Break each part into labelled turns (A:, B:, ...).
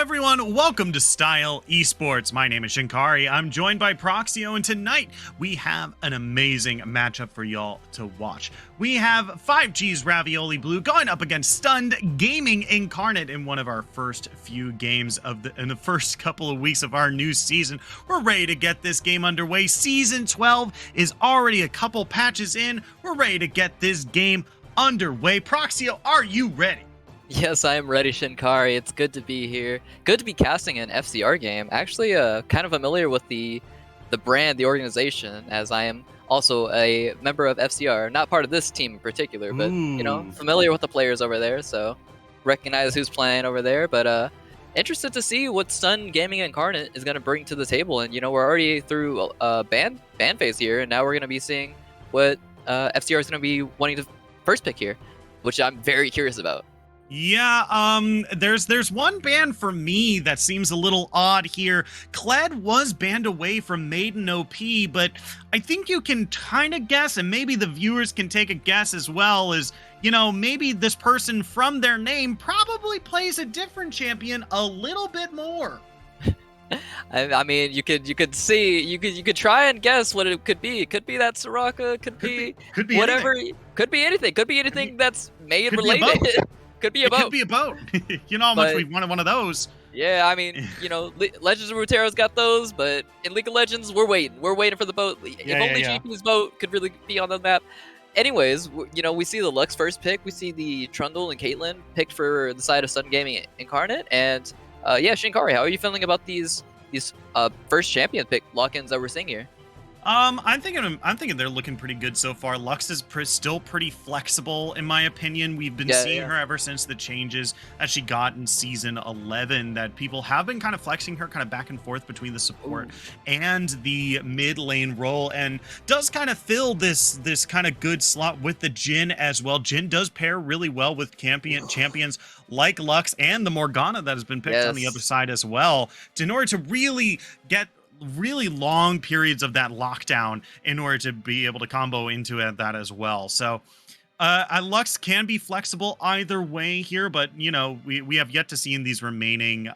A: everyone, welcome to Style Esports. My name is Shinkari. I'm joined by Proxio, and tonight we have an amazing matchup for y'all to watch. We have 5G's Ravioli-Pearl going up against Stunned Gaming Incarnate in one of our first few games in the first couple of weeks of our new season. We're ready to get this game underway. Season 12 is already a couple patches in. We're ready to get this game underway. Proxio, are you ready?
B: Yes, I am ready, Shinkari. It's good to be here. Good to be casting an FCR game. Actually, kind of familiar with the brand, the organization, as I am also a member of FCR. Not part of this team in particular, but familiar with the players over there. So recognize who's playing over there. But interested to see what Stun Gaming Incarnate is going to bring to the table. And we're already through ban phase here, and now we're going to be seeing what FCR is going to be wanting to first pick here, which I'm very curious about.
A: Yeah, there's one ban for me that seems a little odd here. Kled was banned away from Maiden OP, but I think you can kind of guess, and maybe the viewers can take a guess as well, is, maybe this person from their name probably plays a different champion a little bit more.
B: I mean, you could see, you could try and guess what it could be. It could be that Soraka, could be whatever,
A: anything.
B: Could be anything that's Maid related. Could be a boat.
A: It could be a boat. You know how much we wanted one of those.
B: Yeah, I mean, Legends of Runeterra's got those, but in League of Legends, we're waiting. We're waiting for the boat. If only GP's boat could really be on the map. Anyways, we see the Lux first pick. We see the Trundle and Caitlyn picked for the side of Sun Gaming Incarnate. And yeah, Shinkari, how are you feeling about these first champion pick lock-ins that we're seeing here?
A: I'm thinking they're looking pretty good so far. Lux is still pretty flexible, in my opinion. We've been seeing her ever since the changes that she got in season 11, that people have been kind of flexing her kind of back and forth between the support and the mid lane role, and does kind of fill this kind of good slot with the Jhin as well. Jhin does pair really well with champions like Lux and the Morgana that has been picked on the other side as well, in order to really get really long periods of that lockdown in order to be able to combo into that as well. So Lux can be flexible either way here, but we have yet to see in these remaining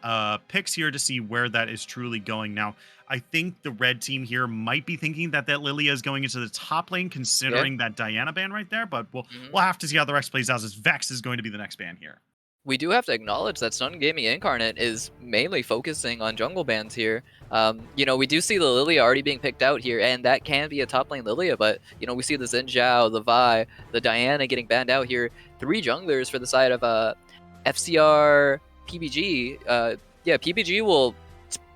A: picks here to see where that is truly going. Now, I think the red team here might be thinking that Lilia is going into the top lane, considering that Diana ban right there, but we'll have to see how the rest plays out, as Vex is going to be the next ban here.
B: We do have to acknowledge that Sun Gaming Incarnate is mainly focusing on jungle bans here. We do see the Lilia already being picked out here, and that can be a top lane Lilia, but, we see the Xin Zhao, the Vi, the Diana getting banned out here. 3 junglers for the side of FCR PBG. PBG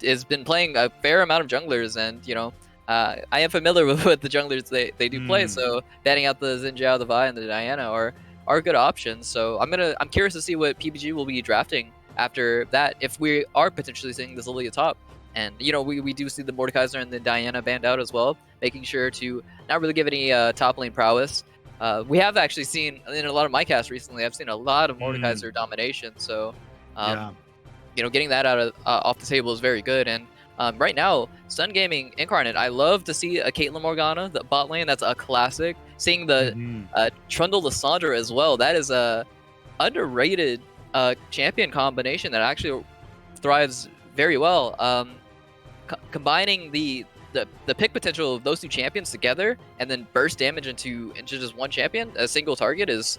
B: has been playing a fair amount of junglers, and, I am familiar with what the junglers they do play, so banning out the Xin Zhao, the Vi, and the Diana are good options. So I'm curious to see what PBG will be drafting after that, if we are potentially seeing this Lilia top. And we do see the Mordekaiser and the Diana banned out as well, making sure to not really give any top lane prowess. We have actually seen in a lot of my casts recently, I've seen a lot of Mordekaiser domination. So getting that out of off the table is very good. And right now, Sun Gaming Incarnate, I love to see a Caitlyn Morgana, the bot lane. That's a classic. Seeing the Trundle Lissandra as well. That is a underrated champion combination that actually thrives very well. Combining the pick potential of those 2 champions together, and then burst damage into just one champion, a single target, is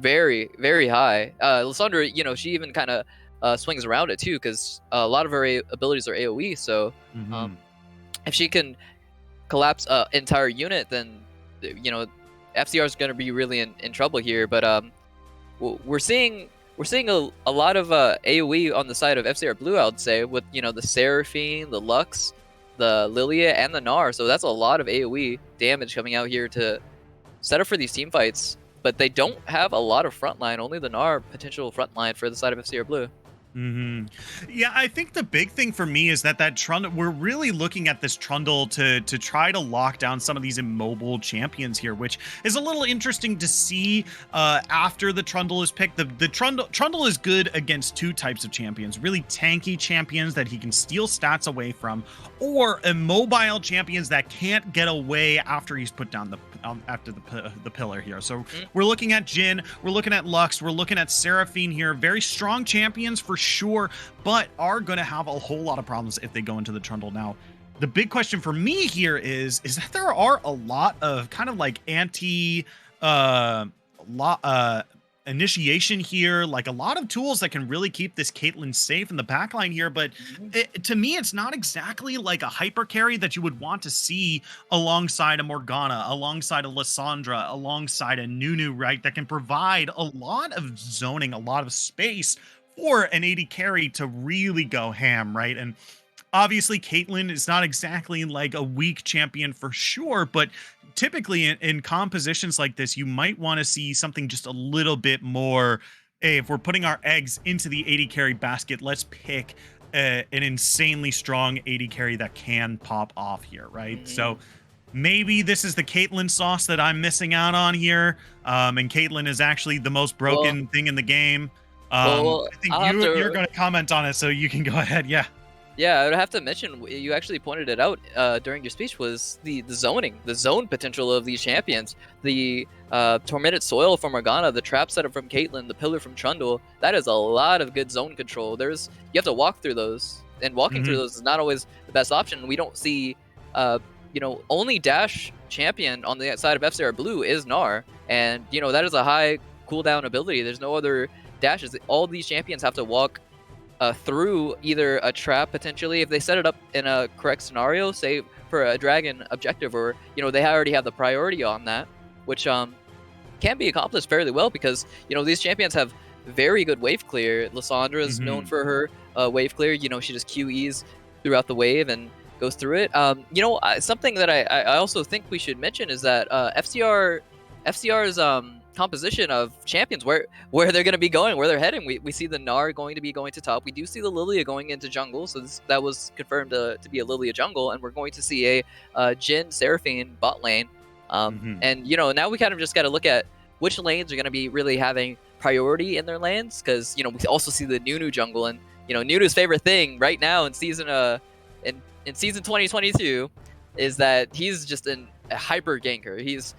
B: very, very high. Lissandra, she even kind of swings around it too, because a lot of her abilities are AoE. So if she can collapse an entire unit, then FCR is going to be really in trouble here. But we're seeing a lot of AoE on the side of FCR Blue, I would say, with the Seraphine, the Lux, the Lilia, and the Gnar. So that's a lot of AoE damage coming out here to set up for these team fights. But they don't have a lot of frontline. Only the Gnar potential frontline for the side of FCR Blue.
A: Yeah, I think the big thing for me is that Trundle, we're really looking at this Trundle to try to lock down some of these immobile champions here, which is a little interesting to see after the Trundle is picked. The Trundle is good against 2 types of champions: really tanky champions that he can steal stats away from, or immobile champions that can't get away after he's put down the pillar here. So we're looking at Jhin, we're looking at Lux, we're looking at Seraphine here. Very strong champions for sure, but are going to have a whole lot of problems if they go into the Trundle. Now, the big question for me here is that there are a lot of kind of like initiation here, like a lot of tools that can really keep this Caitlyn safe in the backline here. But to me, it's not exactly like a hyper carry that you would want to see alongside a Morgana, alongside a Lissandra, alongside a Nunu, right? That can provide a lot of zoning, a lot of space for an AD carry to really go ham, right? And obviously, Caitlyn is not exactly like a weak champion for sure, but typically in compositions like this, you might want to see something just a little bit more. Hey, if we're putting our eggs into the AD carry basket, let's pick an insanely strong AD carry that can pop off here, right? So maybe this is the Caitlyn sauce that I'm missing out on here. And Caitlyn is actually the most broken thing in the game. I think you're going to comment on it, so you can go ahead. Yeah.
B: Yeah, I would have to mention, you actually pointed it out during your speech, was the zoning, the zone potential of these champions. The Tormented Soil from Morgana, the trap setup from Caitlyn, the pillar from Trundle, that is a lot of good zone control. You have to walk through those, and walking through those is not always the best option. We don't see, only dash champion on the side of FCR Blue is Gnar, and, that is a high cooldown ability. There's no other dashes. All these champions have to walk through either a trap potentially if they set it up in a correct scenario, say for a dragon objective, or they already have the priority on that, which can be accomplished fairly well because these champions have very good wave clear. Lissandra is known for her wave clear. She just QEs throughout the wave and goes through it. Something that I also think we should mention is that FCR's composition of champions, where they're going to be going, where they're heading. We see the Gnar going to be going to top. We do see the Lilia going into jungle, so that was confirmed to be a Lilia jungle, and we're going to see a Jhin Seraphine bot lane. And now we kind of just got to look at which lanes are going to be really having priority in their lanes, because we also see the Nunu jungle, and Nunu's favorite thing right now in season 2022 is that he's just a hyper ganker. He's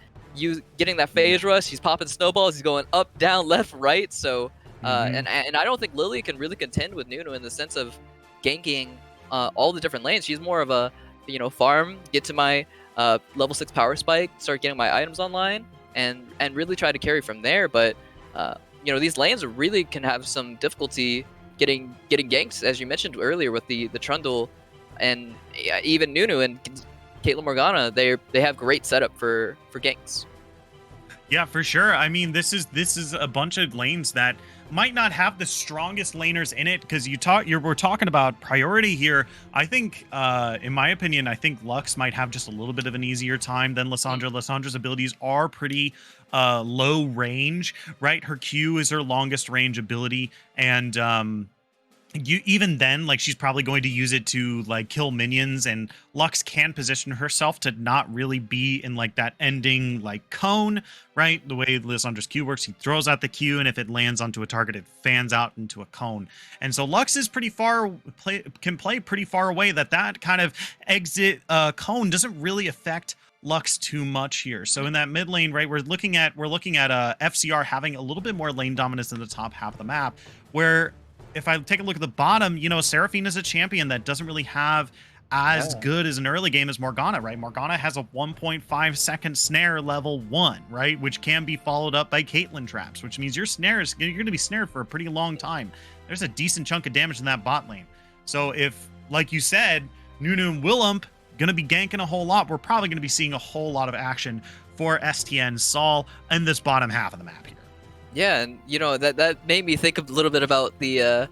B: getting that phase rush, he's popping snowballs, he's going up, down, left, right. So and I don't think Lily can really contend with Nunu in the sense of ganking all the different lanes. She's more of a farm, get to my level 6 power spike, start getting my items online, and really try to carry from there. But these lanes really can have some difficulty getting ganks, as you mentioned earlier, with the Trundle and even Nunu and Caitlyn Morgana. They have great setup for ganks.
A: Yeah, for sure. I mean, this is a bunch of lanes that might not have the strongest laners in it, because we're talking about priority here. I think, in my opinion, I think Lux might have just a little bit of an easier time than Lissandra. Lissandra's abilities are pretty low range, right? Her Q is her longest range ability, and even then, like, she's probably going to use it to like kill minions, and Lux can position herself to not really be in like that ending like cone, right? The way Lissandra's Q works, he throws out the Q, and if it lands onto a target, it fans out into a cone. And so Lux is can play pretty far away. That kind of exit cone doesn't really affect Lux too much here. So in that mid lane, right, we're looking at FCR having a little bit more lane dominance in the top half of the map, where if I take a look at the bottom, Seraphine is a champion that doesn't really have as good as an early game as Morgana, right? Morgana has a 1.5 second snare level 1, right? Which can be followed up by Caitlyn traps, which means you're going to be snared for a pretty long time. There's a decent chunk of damage in that bot lane. So if, like you said, Nunu and Willump going to be ganking a whole lot, we're probably going to be seeing a whole lot of action for STN Sol in this bottom half of the map here.
B: Yeah, and that made me think a little bit about the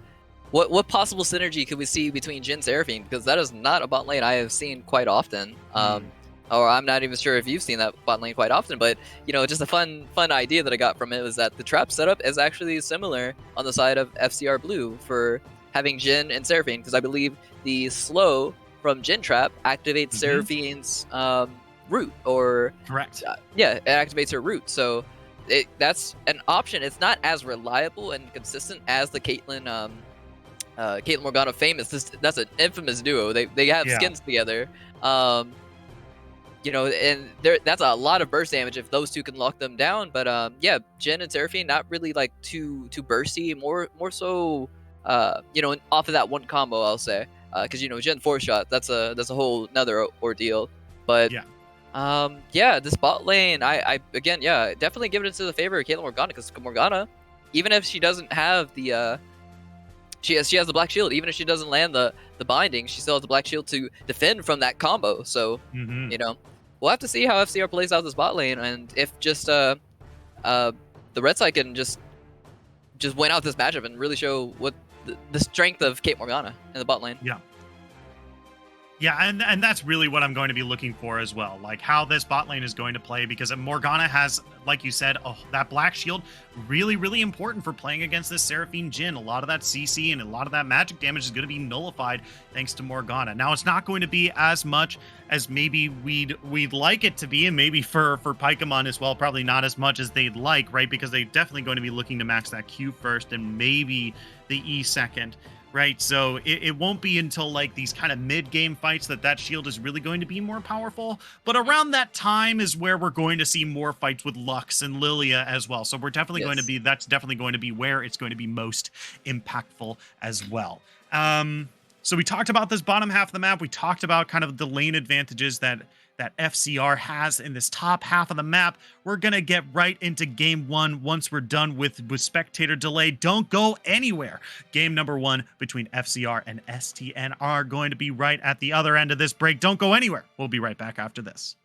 B: what possible synergy could we see between Jhin Seraphine, because that is not a bot lane I have seen quite often. Or I'm not even sure if you've seen that bot lane quite often, but just a fun idea that I got from it was that the trap setup is actually similar on the side of FCR Blue for having Jhin and Seraphine, because I believe the slow from Jhin trap activates Seraphine's root, or
A: correct.
B: It activates her root. So that's an option. It's not as reliable and consistent as the Caitlyn Morgana famous. That's an infamous duo. They have skins together. And that's a lot of burst damage if those two can lock them down. But Jhin and Seraphine not really like too bursty, more so you know, off of that one combo, I'll say, because you know, Gen 4 shot, that's a whole another ordeal. But yeah, this bot lane, I again, yeah, definitely give it to the favor of Caitlyn Morgana, because Morgana, even if she doesn't have the she has the black shield, even if she doesn't land the binding, she still has the black shield to defend from that combo. So you know, we'll have to see how FCR plays out this bot lane, and if just the red side can just win out this matchup and really show what the strength of Kate Morgana in the bot lane.
A: Yeah, and that's really what I'm going to be looking for as well, like how this bot lane is going to play, because Morgana has, like you said, that black shield, really, really important for playing against this Seraphine Jhin. A lot of that CC and a lot of that magic damage is going to be nullified thanks to Morgana. Now, it's not going to be as much as maybe we'd like it to be, and maybe for Pokemon as well, probably not as much as they'd like, right? Because they're definitely going to be looking to max that Q first and maybe the E second. Right, so it won't be until like these kind of mid-game fights that shield is really going to be more powerful. But around that time is where we're going to see more fights with Lux and Lilia as well. So we're definitely going to be, that's definitely going to be where it's going to be most impactful as well. So we talked about this bottom half of the map. We talked about kind of the lane advantages that FCR has in this top half of the map. We're going to get right into game one once we're done with spectator delay. Don't go anywhere. Game number one between FCR and STN are going to be right at the other end of this break. Don't go anywhere. We'll be right back after this.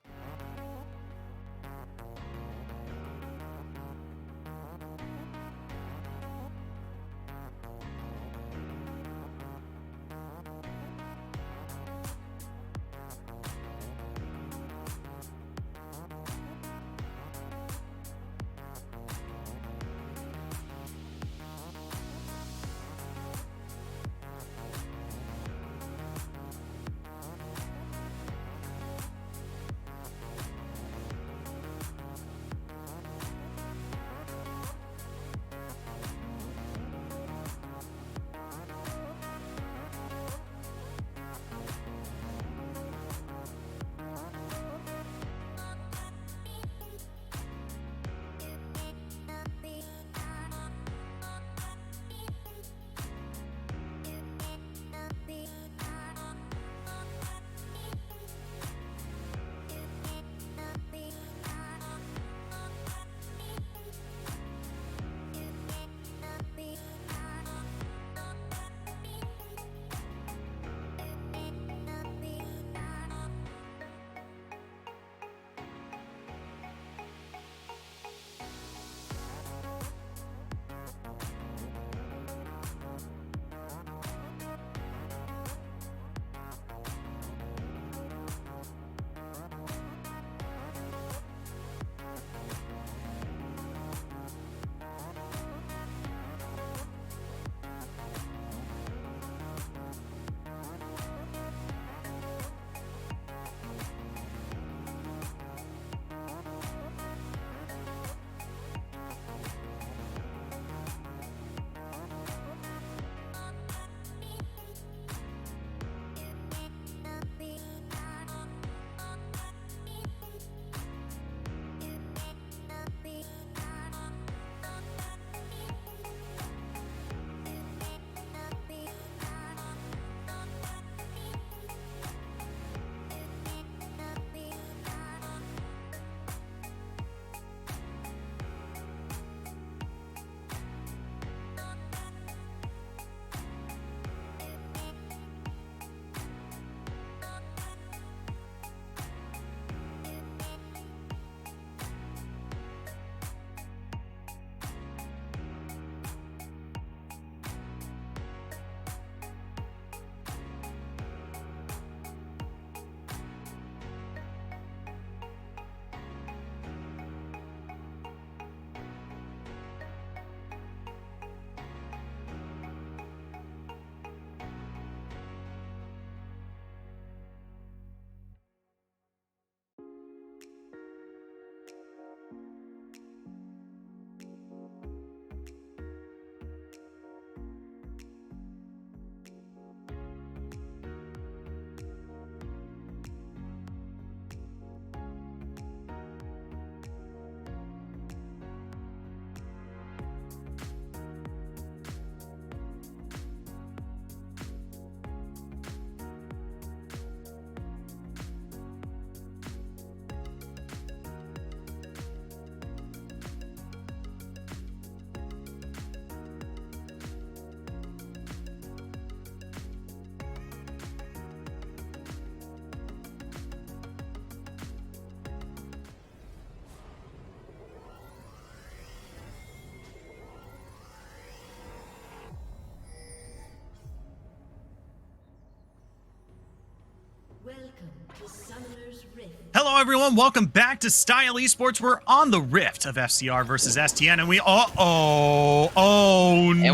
A: Hello, everyone. Welcome back to Style Esports. We're on the Rift of FCR versus STN, and we
B: and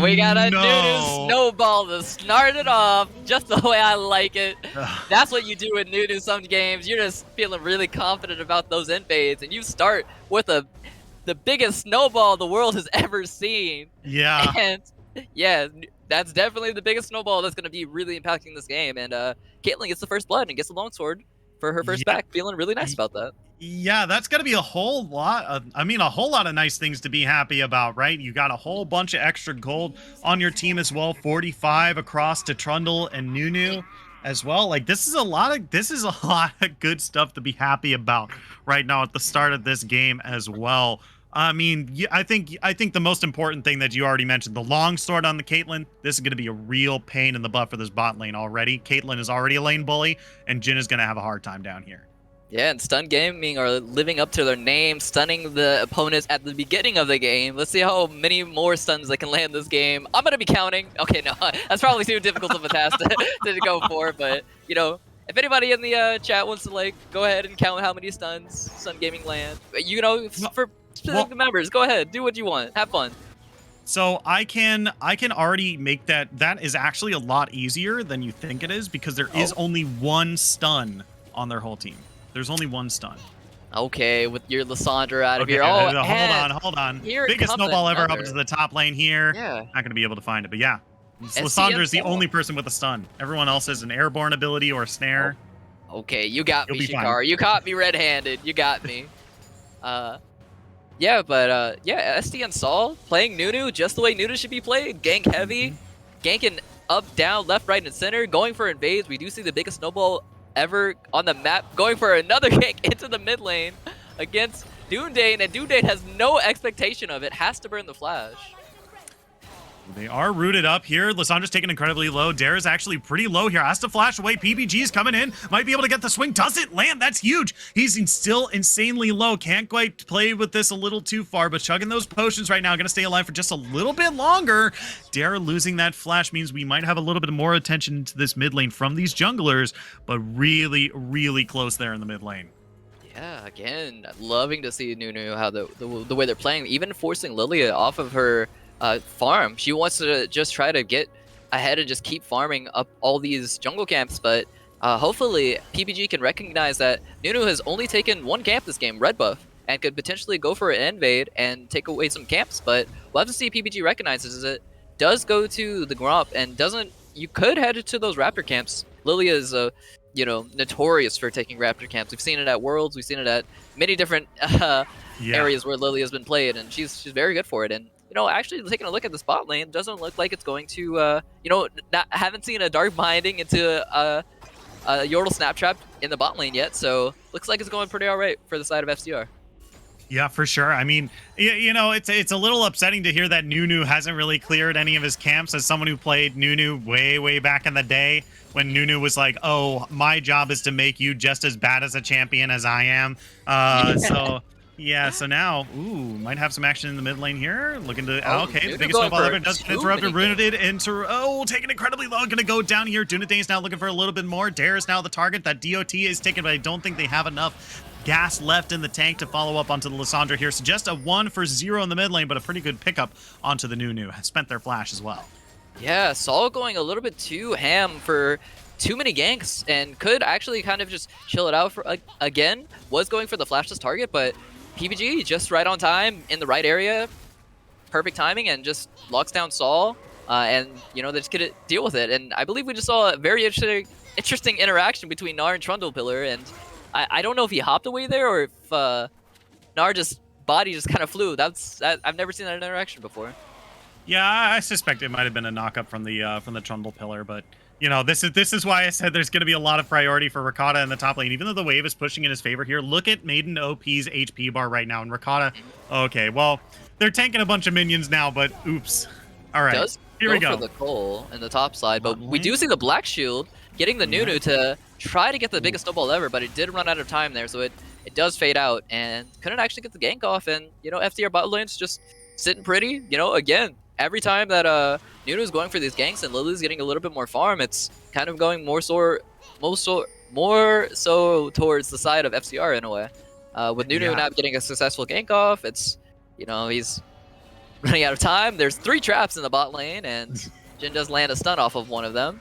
B: we got a Nunu snowball to start it off just the way I like it. That's what you do with Nunu some games. You're just feeling really confident about those invades, and you start with the biggest snowball the world has ever seen.
A: Yeah.
B: And yeah, that's definitely the biggest snowball that's going to be really impacting this game. And Caitlyn gets the first blood and gets the longsword for her first back, feeling really nice about that.
A: Yeah, that's going to be a whole lot of, a whole lot of nice things to be happy about, right? You got a whole bunch of extra gold on your team as well, 45 across to Trundle and Nunu as well. Like, this is a lot of good stuff to be happy about right now at the start of this game as well. I mean, I think the most important thing that you already mentioned, the long sword on the Caitlyn, this is going to be a real pain in the butt for this bot lane already. Caitlyn is already a lane bully, and Jhin is going to have a hard time down here.
B: Yeah, and Stun Gaming are living up to their name, stunning the opponents at the beginning of the game. Let's see how many more stuns they can land this game. I'm going to be counting. Okay, no, that's probably too difficult of a task to go for, but, you know, if anybody in the chat wants to, like, go ahead and count how many stuns Stun Gaming land, you know, for specific members, go ahead, do what you want, have fun.
A: So I can already make that. That is actually a lot easier than you think it is, because there is only one stun on their whole team. There's only one stun. Okay,
B: with your Lissandra out of here.
A: Hold on. Biggest snowball ever up to the top lane here.
B: Yeah.
A: Not going to be able to find it, but yeah. Lissandra is the only person with a stun. Everyone else has an airborne ability or a snare.
B: Okay, you got me, Shikar. You caught me red-handed. You got me. Yeah, but yeah, STN Sol playing Nunu just the way Nunu should be played. Gank heavy, ganking up, down, left, right, and center, going for invades. We do see the biggest snowball ever on the map, going for another gank into the mid lane against Dundane, and Dundane has no expectation of it, has to burn the flash.
A: They are rooted up here. Lissandra's taken incredibly low. Dara's actually pretty low here. Has to flash away. PPG's coming in. Might be able to get the swing. Doesn't land. That's huge. He's still insanely low. Can't quite play with this a little too far, but chugging those potions right now. Going to stay alive for just a little bit longer. Dara losing that flash means we might have a little bit more attention to this mid lane from these junglers, but really, really close there in the mid lane.
B: Yeah, again, loving to see Nunu, how the way they're playing, even forcing Lilia off of her farm. She wants to just try to get ahead and just keep farming up all these jungle camps, but hopefully PPG can recognize that Nunu has only taken one camp this game, red buff, and could potentially go for an invade and take away some camps, but we'll have to see if PPG recognizes it, does go to the Gromp, and doesn't. You could head to those Raptor camps. Lilia is you know, notorious for taking Raptor camps. We've seen it at Worlds, we've seen it at many different areas where Lilia's been played, and she's very good for it. And you know, actually taking a look at the spot lane, doesn't look like it's going to, you know, haven't seen a dark binding into a Yordle Snaptrap in the bot lane yet, so looks like it's going pretty alright for the side of FCR.
A: Yeah, for sure. I mean, you know, it's a little upsetting to hear that Nunu hasn't really cleared any of his camps. As someone who played Nunu way back in the day, when Nunu was like, oh, my job is to make you just as bad as a champion as I am. So... yeah, so now, might have some action in the mid lane here. Looking to, okay, the biggest snowball ever does get interrupted, rooted into, taking incredibly low, gonna go down here. Dunedane's now looking for a little bit more. Dara's now the target. That DOT is taken, but I don't think they have enough gas left in the tank to follow up onto the Lissandra here. So just a 1 for 0 in the mid lane, but a pretty good pickup onto the Nunu. Spent their flash as well.
B: Yeah, Sol going a little bit too ham for too many ganks, and could actually kind of just chill it out for again. Was going for the flashless target, but PPG just right on time in the right area, perfect timing, and just locks down Sol, and you know, they're just gonna deal with it. And I believe we just saw a very interesting interaction between Gnar and Trundle Pillar, and I don't know if he hopped away there or if Gnar body just kind of flew. I've never seen that interaction before.
A: Yeah, I suspect it might have been a knock up from the Trundle Pillar, but you know, this is why I said there's going to be a lot of priority for Rakata in the top lane, even though the wave is pushing in his favor here. Look at Maiden OP's HP bar right now, and Rakata, okay, well, they're tanking a bunch of minions now, but oops. All right, here we go.
B: For the Cole in the top side, but we do see the Black Shield getting the Nunu to try to get the biggest snowball ever, but it did run out of time there, so it does fade out, and couldn't actually get the gank off, and, you know, FDR bot lane's just sitting pretty, you know, again. Every time that Nunu's going for these ganks and Lily's getting a little bit more farm, it's kind of going more so more so towards the side of FCR in a way. With Nunu
A: Yeah.
B: not getting a successful gank off, it's, he's running out of time. There's 3 traps in the bot lane, and Jin does land a stun off of one of them.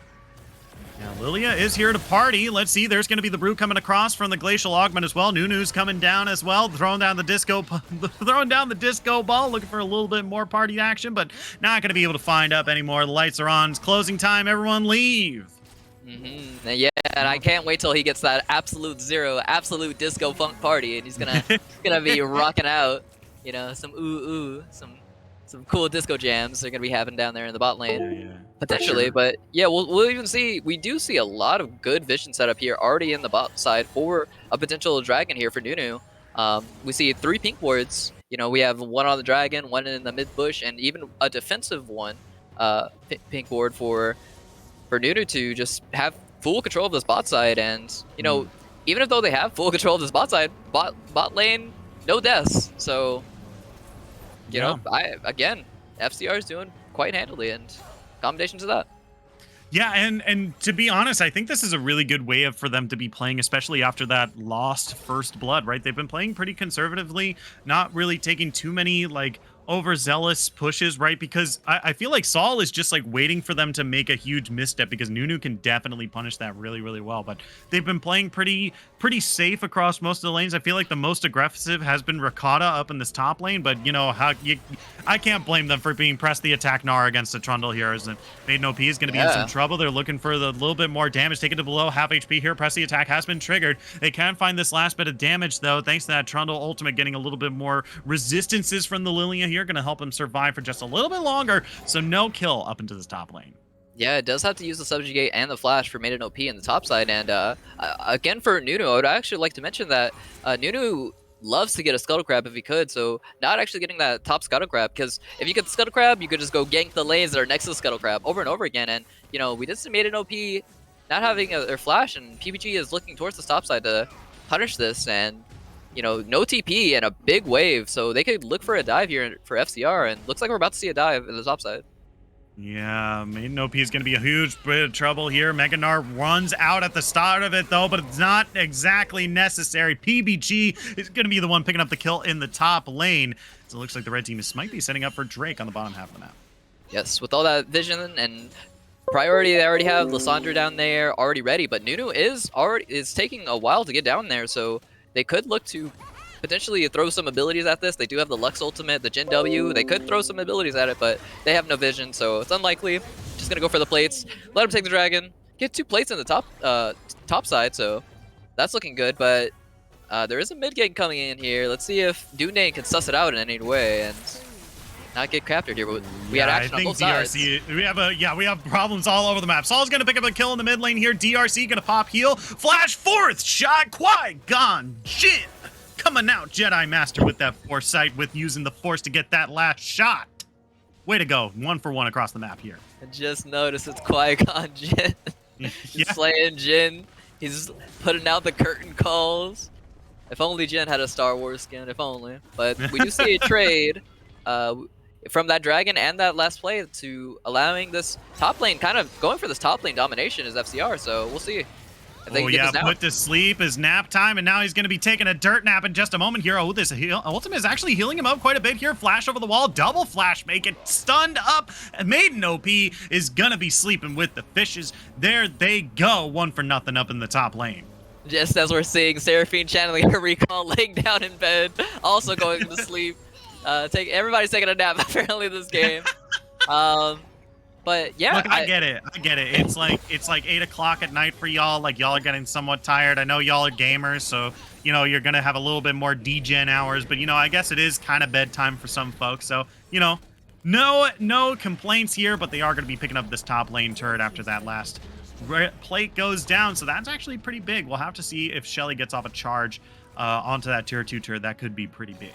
A: Yeah, Lilia is here to party. Let's see. There's going to be the Brew coming across from the Glacial Augment as well. Nunu's coming down as well, throwing down the disco ball, looking for a little bit more party action, but not going to be able to find up anymore. The lights are on. It's closing time. Everyone leave.
B: Yeah, and I can't wait till he gets that absolute disco funk party, and he's gonna be rocking out, some some cool disco jams they're gonna be having down there in the bot lane.
A: Yeah.
B: Potentially,
A: Sure.
B: but yeah, we'll even see. We do see a lot of good vision setup here already in the bot side for a potential dragon here for Nunu. We see 3 pink wards. We have 1 on the dragon, 1 in the mid bush, and even a defensive one, pink ward for Nunu to just have full control of this bot side. And even though they have full control of this bot side, bot lane, no deaths. So FCR is doing quite handily, and commendation to that.
A: Yeah, and to be honest, I think this is a really good way for them to be playing, especially after that lost first blood, right? They've been playing pretty conservatively, not really taking too many overzealous pushes, right? Because I feel like Saul is just waiting for them to make a huge misstep, because Nunu can definitely punish that really, really well. But they've been playing pretty safe across most of the lanes. I feel like the most aggressive has been Rakata up in this top lane, but I can't blame them for being pressed the attack Gnar against the Trundle here. As Maiden OP is going to be in some trouble. They're looking for the little bit more damage, take it to below half HP here. Press the attack has been triggered. They can find this last bit of damage though, thanks to that Trundle ultimate getting a little bit more resistances from the Lilia here. Going to help him survive for just a little bit longer. So no kill up into this top lane.
B: Yeah, it does have to use the subjugate and the flash for Maiden OP in the top side. And again, for Nunu, I would actually like to mention that Nunu loves to get a Scuttle Crab if he could. So not actually getting that top Scuttle Crab, because if you get the Scuttle Crab, you could just go gank the lanes that are next to the Scuttle Crab over and over again. And we did see Maiden OP not having their flash, and PBG is looking towards the top side to punish this. And no TP and a big wave, so they could look for a dive here for FCR, and looks like we're about to see a dive in the top side.
A: Yeah, Maiden OP is going to be a huge bit of trouble here. Mega Gnar runs out at the start of it, though, but it's not exactly necessary. PBG is going to be the one picking up the kill in the top lane. So it looks like the red team might be setting up for Drake on the bottom half of the map.
B: Yes, with all that vision and priority, they already have Lysandra down there already ready, but Nunu is taking a while to get down there, so they could look to potentially throw some abilities at this. They do have the Lux ultimate, the Jin W. They could throw some abilities at it, but they have no vision, so it's unlikely. Just gonna go for the plates. Let him take the dragon. Get 2 plates in the top side, so that's looking good. But there is a mid gank coming in here. Let's see if Dune can suss it out in any way and not get captured here. But we had action on both sides.
A: We have problems all over the map. Saul's gonna pick up a kill in the mid lane here. DRC gonna pop heal. Flash fourth shot. Qui-Gon Jinn coming out, Jedi Master, with that foresight, with using the Force to get that last shot. Way to go. 1 for 1 across the map here.
B: I just noticed it's Qui-Gon Jinn. He's slaying Jin. He's putting out the curtain calls. If only Jin had a Star Wars skin, if only. But we do see a trade from that dragon and that last play to allowing this top lane, kind of going for this top lane domination is FCR, so we'll see.
A: Oh yeah, put to sleep is nap time, and now he's going to be taking a dirt nap in just a moment here. Oh, this ultimate is actually healing him up quite a bit here. Flash over the wall, double flash, make it stunned up. Maiden OP is going to be sleeping with the fishes. There they go, 1 for nothing up in the top lane.
B: Just as we're seeing Seraphine channeling her recall, laying down in bed, also going to sleep. Everybody's taking a nap apparently this game. But yeah,
A: look, I get it. It's like 8 o'clock at night for y'all. Like, y'all are getting somewhat tired. I know y'all are gamers, so you're gonna have a little bit more degen hours. But I guess it is kind of bedtime for some folks. So no complaints here. But they are gonna be picking up this top lane turret after that last plate goes down. So that's actually pretty big. We'll have to see if Shelly gets off a charge onto that tier 2 turret. That could be pretty big.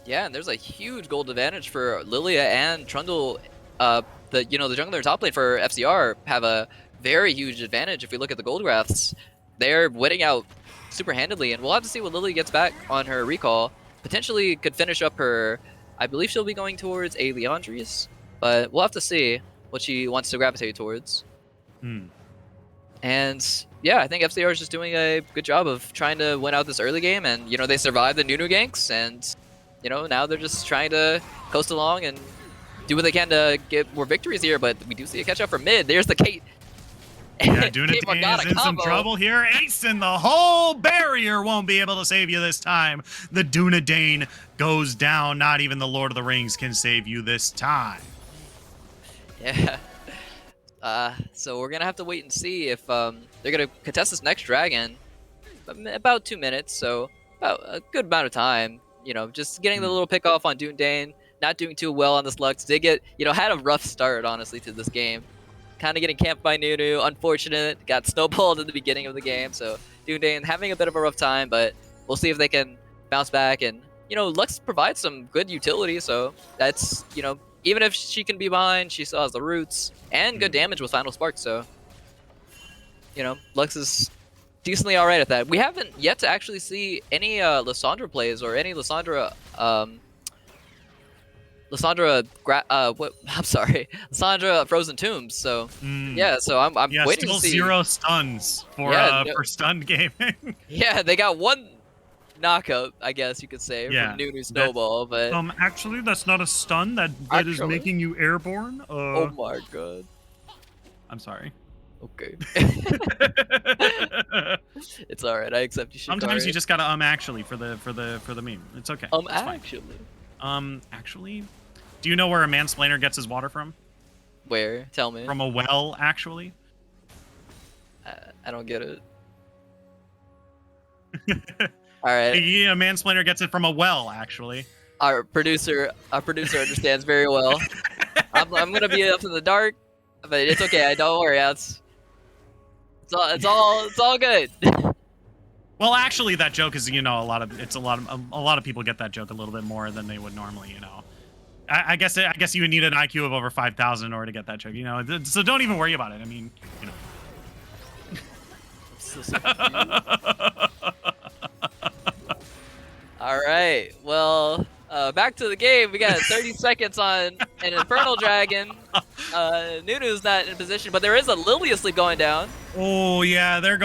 A: Yeah,
B: and there's a huge gold advantage for Lilia and Trundle. The jungler top lane for FCR have a very huge advantage. If we look at the gold graphs, they're winning out super handedly, and we'll have to see what Lily gets back on her recall. Potentially could finish up her, I believe she'll be going towards a Leandri's, but we'll have to see what she wants to gravitate towards. And yeah, I think FCR is just doing a good job of trying to win out this early game, and you know they survived the Nunu ganks, and you know now they're just trying to coast along and do what they can to get more victories here. But we do see a catch up from mid. There's the Kate.
A: Yeah, Dunedin is in some trouble here. Ace, the whole barrier won't be able to save you this time. The Dunedin goes down. Not even the Lord of the Rings can save you this time.
B: Yeah. So we're gonna have to wait and see if they're gonna contest this next dragon. About 2 minutes, so about a good amount of time. You know, just getting the little pick off on Dunedin. Not doing too well on this Lux. They get, you know, had a rough start honestly to this game. Kind of getting camped by Nunu. Unfortunate. Got snowballed at the beginning of the game. So Dunedin having a bit of a rough time, but we'll see if they can bounce back. And, you know, Lux provides some good utility. So that's, you know, even if she can be behind, she still has the roots and good damage with Final Spark. So, you know, Lux is decently all right at that. We haven't yet to actually see any Lissandra plays or any Lissandra Frozen Tombs. So yeah, so I'm waiting
A: still
B: to see.
A: 0 stuns for stunned gaming.
B: Yeah, they got one knockup, I guess you could say, from Nunu Snowball, but
A: actually that's not a stun. That is making you airborne.
B: Oh my god.
A: I'm sorry.
B: Okay. It's all right. I accept you.
A: Sometimes you just gotta actually for the meme. It's okay.
B: Actually.
A: Do you know where a mansplainer gets his water from?
B: Where? Tell me.
A: From a well, actually.
B: I don't get it. All right.
A: Yeah, a mansplainer gets it from a well, actually.
B: Our producer understands very well. I'm gonna be up in the dark, but it's okay. Don't worry. It's all good.
A: Well, actually, that joke is, you know, a lot of people get that joke a little bit more than they would normally, you know. I guess you would need an IQ of over 5,000 in order to get that joke, you know. So don't even worry about it. I mean, you know.
B: All right. Well, back to the game. We got 30 seconds on an Infernal Dragon. Nunu's not in position, but there is a Lily asleep going down.
A: Oh yeah, they're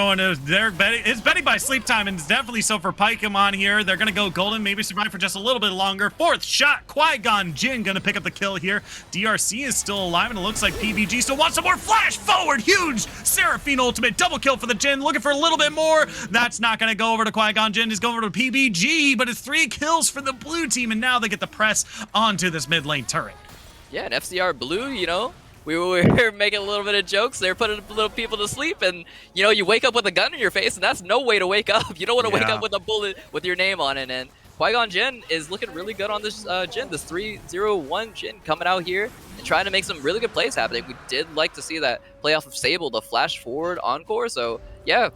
A: betting. It's betting by sleep time, and it's definitely so for Pokemon here. They're gonna go golden, maybe survive for just a little bit longer. Fourth shot, Qui-Gon Jinn gonna pick up the kill here. DRC is still alive, and it looks like PBG still wants some more. Flash forward, huge Seraphine ultimate, double kill for the Jinn. Looking for a little bit more. That's not gonna go over to Qui-Gon Jinn. He's going over to PBG, but it's 3 kills for the blue team, and now they get the press onto this mid lane turret.
B: Yeah, and FCR Blue, you know, we were making a little bit of jokes. They're putting little people to sleep, and you know, you wake up with a gun in your face, and that's no way to wake up. You don't want to wake up with a bullet with your name on it. And Qui-Gon Jinn is looking really good on this Jinn, this 3-0-1 Jinn coming out here and trying to make some really good plays happening. We did like to see that play off of Sable, the flash forward encore. So yeah,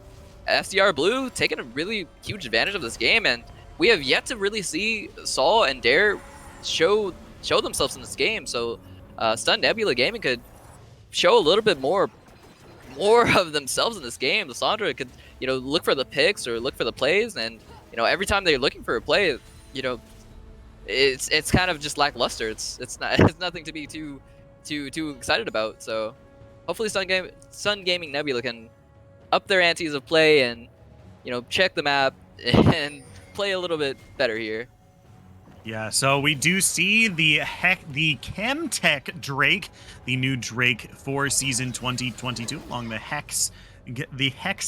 B: FCR Blue taking a really huge advantage of this game, and we have yet to really see Saul and Dare show themselves in this game. So Stun Nebula Gaming could show a little bit more of themselves in this game. Lissandra could, you know, look for the picks or look for the plays, and you know, every time they're looking for a play, you know, it's kind of just lackluster. It's nothing to be too excited about. So hopefully Sun Gaming Nebula can up their antes of play and, you know, check the map and play a little bit better here.
A: Yeah, so we do see the Chemtech Drake, the new Drake for season 2022, along the Hex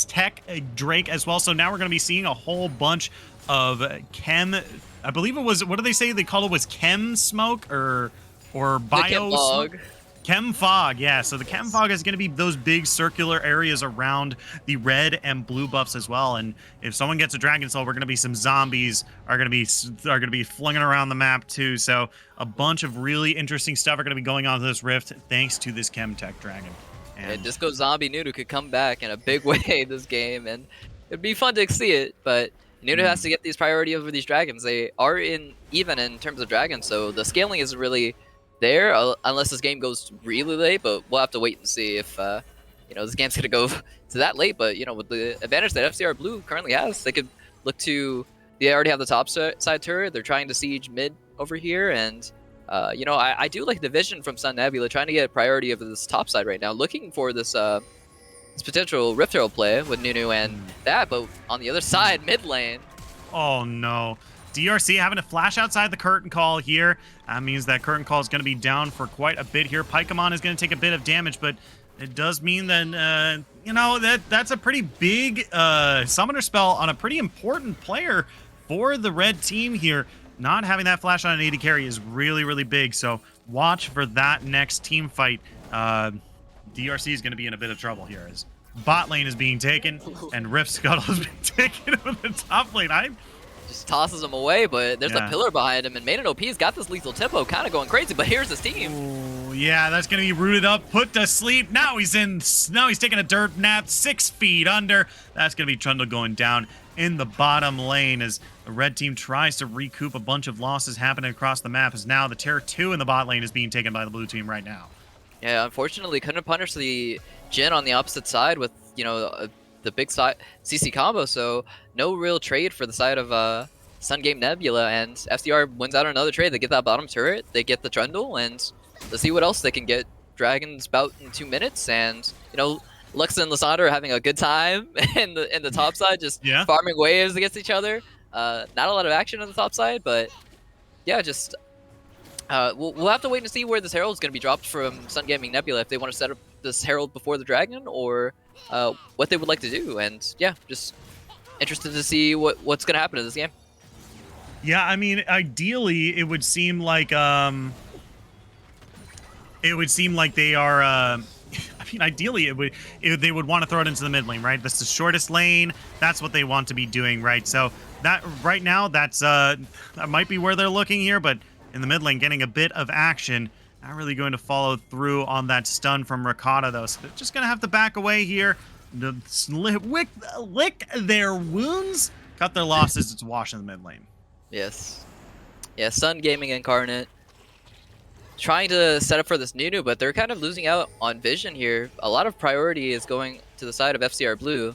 A: Tech Drake as well. So now we're going to be seeing a whole bunch of Chem. I believe it was, what do they say? They call it was Chem Smoke or Bio Smoke? Chem Fog, yeah. So the Chem Fog is going to be those big circular areas around the red and blue buffs as well. And if someone gets a Dragon Soul, we're going to be some zombies are going to be flinging around the map too. So a bunch of really interesting stuff are going to be going on to this rift thanks to this Chemtech Dragon.
B: And Disco Zombie Nunu could come back in a big way this game, and it'd be fun to see it. But Nunu has to get these priority over these dragons. They are even in terms of dragons, so the scaling isn't really there unless this game goes really late. But we'll have to wait and see if you know, this game's gonna go to that late. But you know, with the advantage that FCR Blue currently has, they could look to. They already have the top side turret. They're trying to siege mid over here, and you know, I do like the vision from Sun Nebula trying to get priority over this top side right now, looking for this this potential Rift Herald play with Nunu and that, but on the other side, mid lane.
A: Oh no. DRC having to flash outside the curtain call here. That means that curtain call is going to be down for quite a bit here. Pokemon is going to take a bit of damage, but it does mean that, you know, that's a pretty big summoner spell on a pretty important player for the red team here. Not having that flash on an AD carry is really, really big, so watch for that next team fight. DRC is going to be in a bit of trouble here as bot lane is being taken and Rift Scuttle has been taken with the top lane.
B: Just tosses him away, but there's a pillar behind him, and Maiden OP's got this lethal tempo kind of going crazy, but here's his team.
A: Ooh, yeah, that's going to be rooted up, put to sleep. Now he's taking a dirt nap 6 feet under. That's going to be Trundle going down in the bottom lane as the red team tries to recoup a bunch of losses happening across the map, as now the tier 2 in the bot lane is being taken by the blue team right now. Yeah,
B: unfortunately couldn't punish the Jhin on the opposite side with, you know, the big side CC combo, so no real trade for the side of Sun Game Nebula, and FCR wins out another trade. They get that bottom turret, they get the Trundle, and let's see what else they can get. Dragon's bout in 2 minutes, and you know, Lux and Lissandra are having a good time in the top side, just farming waves against each other. Not a lot of action on the top side, but yeah, just we'll have to wait and see where this Herald is going to be dropped from Sun Gaming Nebula, if they want to set up this Herald before the Dragon, or what they would like to do. And yeah, just interested to see what's going to happen in this game.
A: Yeah, I mean, ideally, it would seem like they are. I mean, ideally, they would want to throw it into the mid lane, right? That's the shortest lane. That's what they want to be doing, right? So that right now, that might be where they're looking here, but in the mid lane, getting a bit of action. Not really going to follow through on that stun from Ricotta, though. So they're just going to have to back away here. Lick their wounds. Cut their losses. It's wash in the mid lane.
B: Yes. Yeah, Sun Gaming Incarnate trying to set up for this Nunu, but they're kind of losing out on vision here. A lot of priority is going to the side of FCR Blue.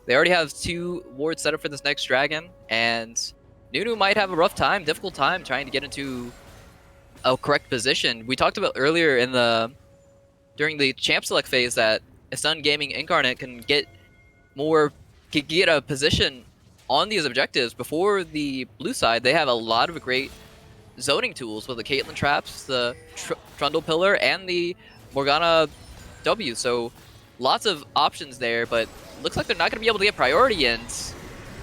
B: They already have 2 wards set up for this next Dragon, and Nunu might have a rough time, difficult time trying to get into a correct position. We talked about earlier during the champ select phase that a Sun Gaming Incarnate can get a position on these objectives before the blue side. They have a lot of great zoning tools with the Caitlyn traps, the Trundle pillar, and the Morgana W. So lots of options there, but looks like they're not going to be able to get priority, and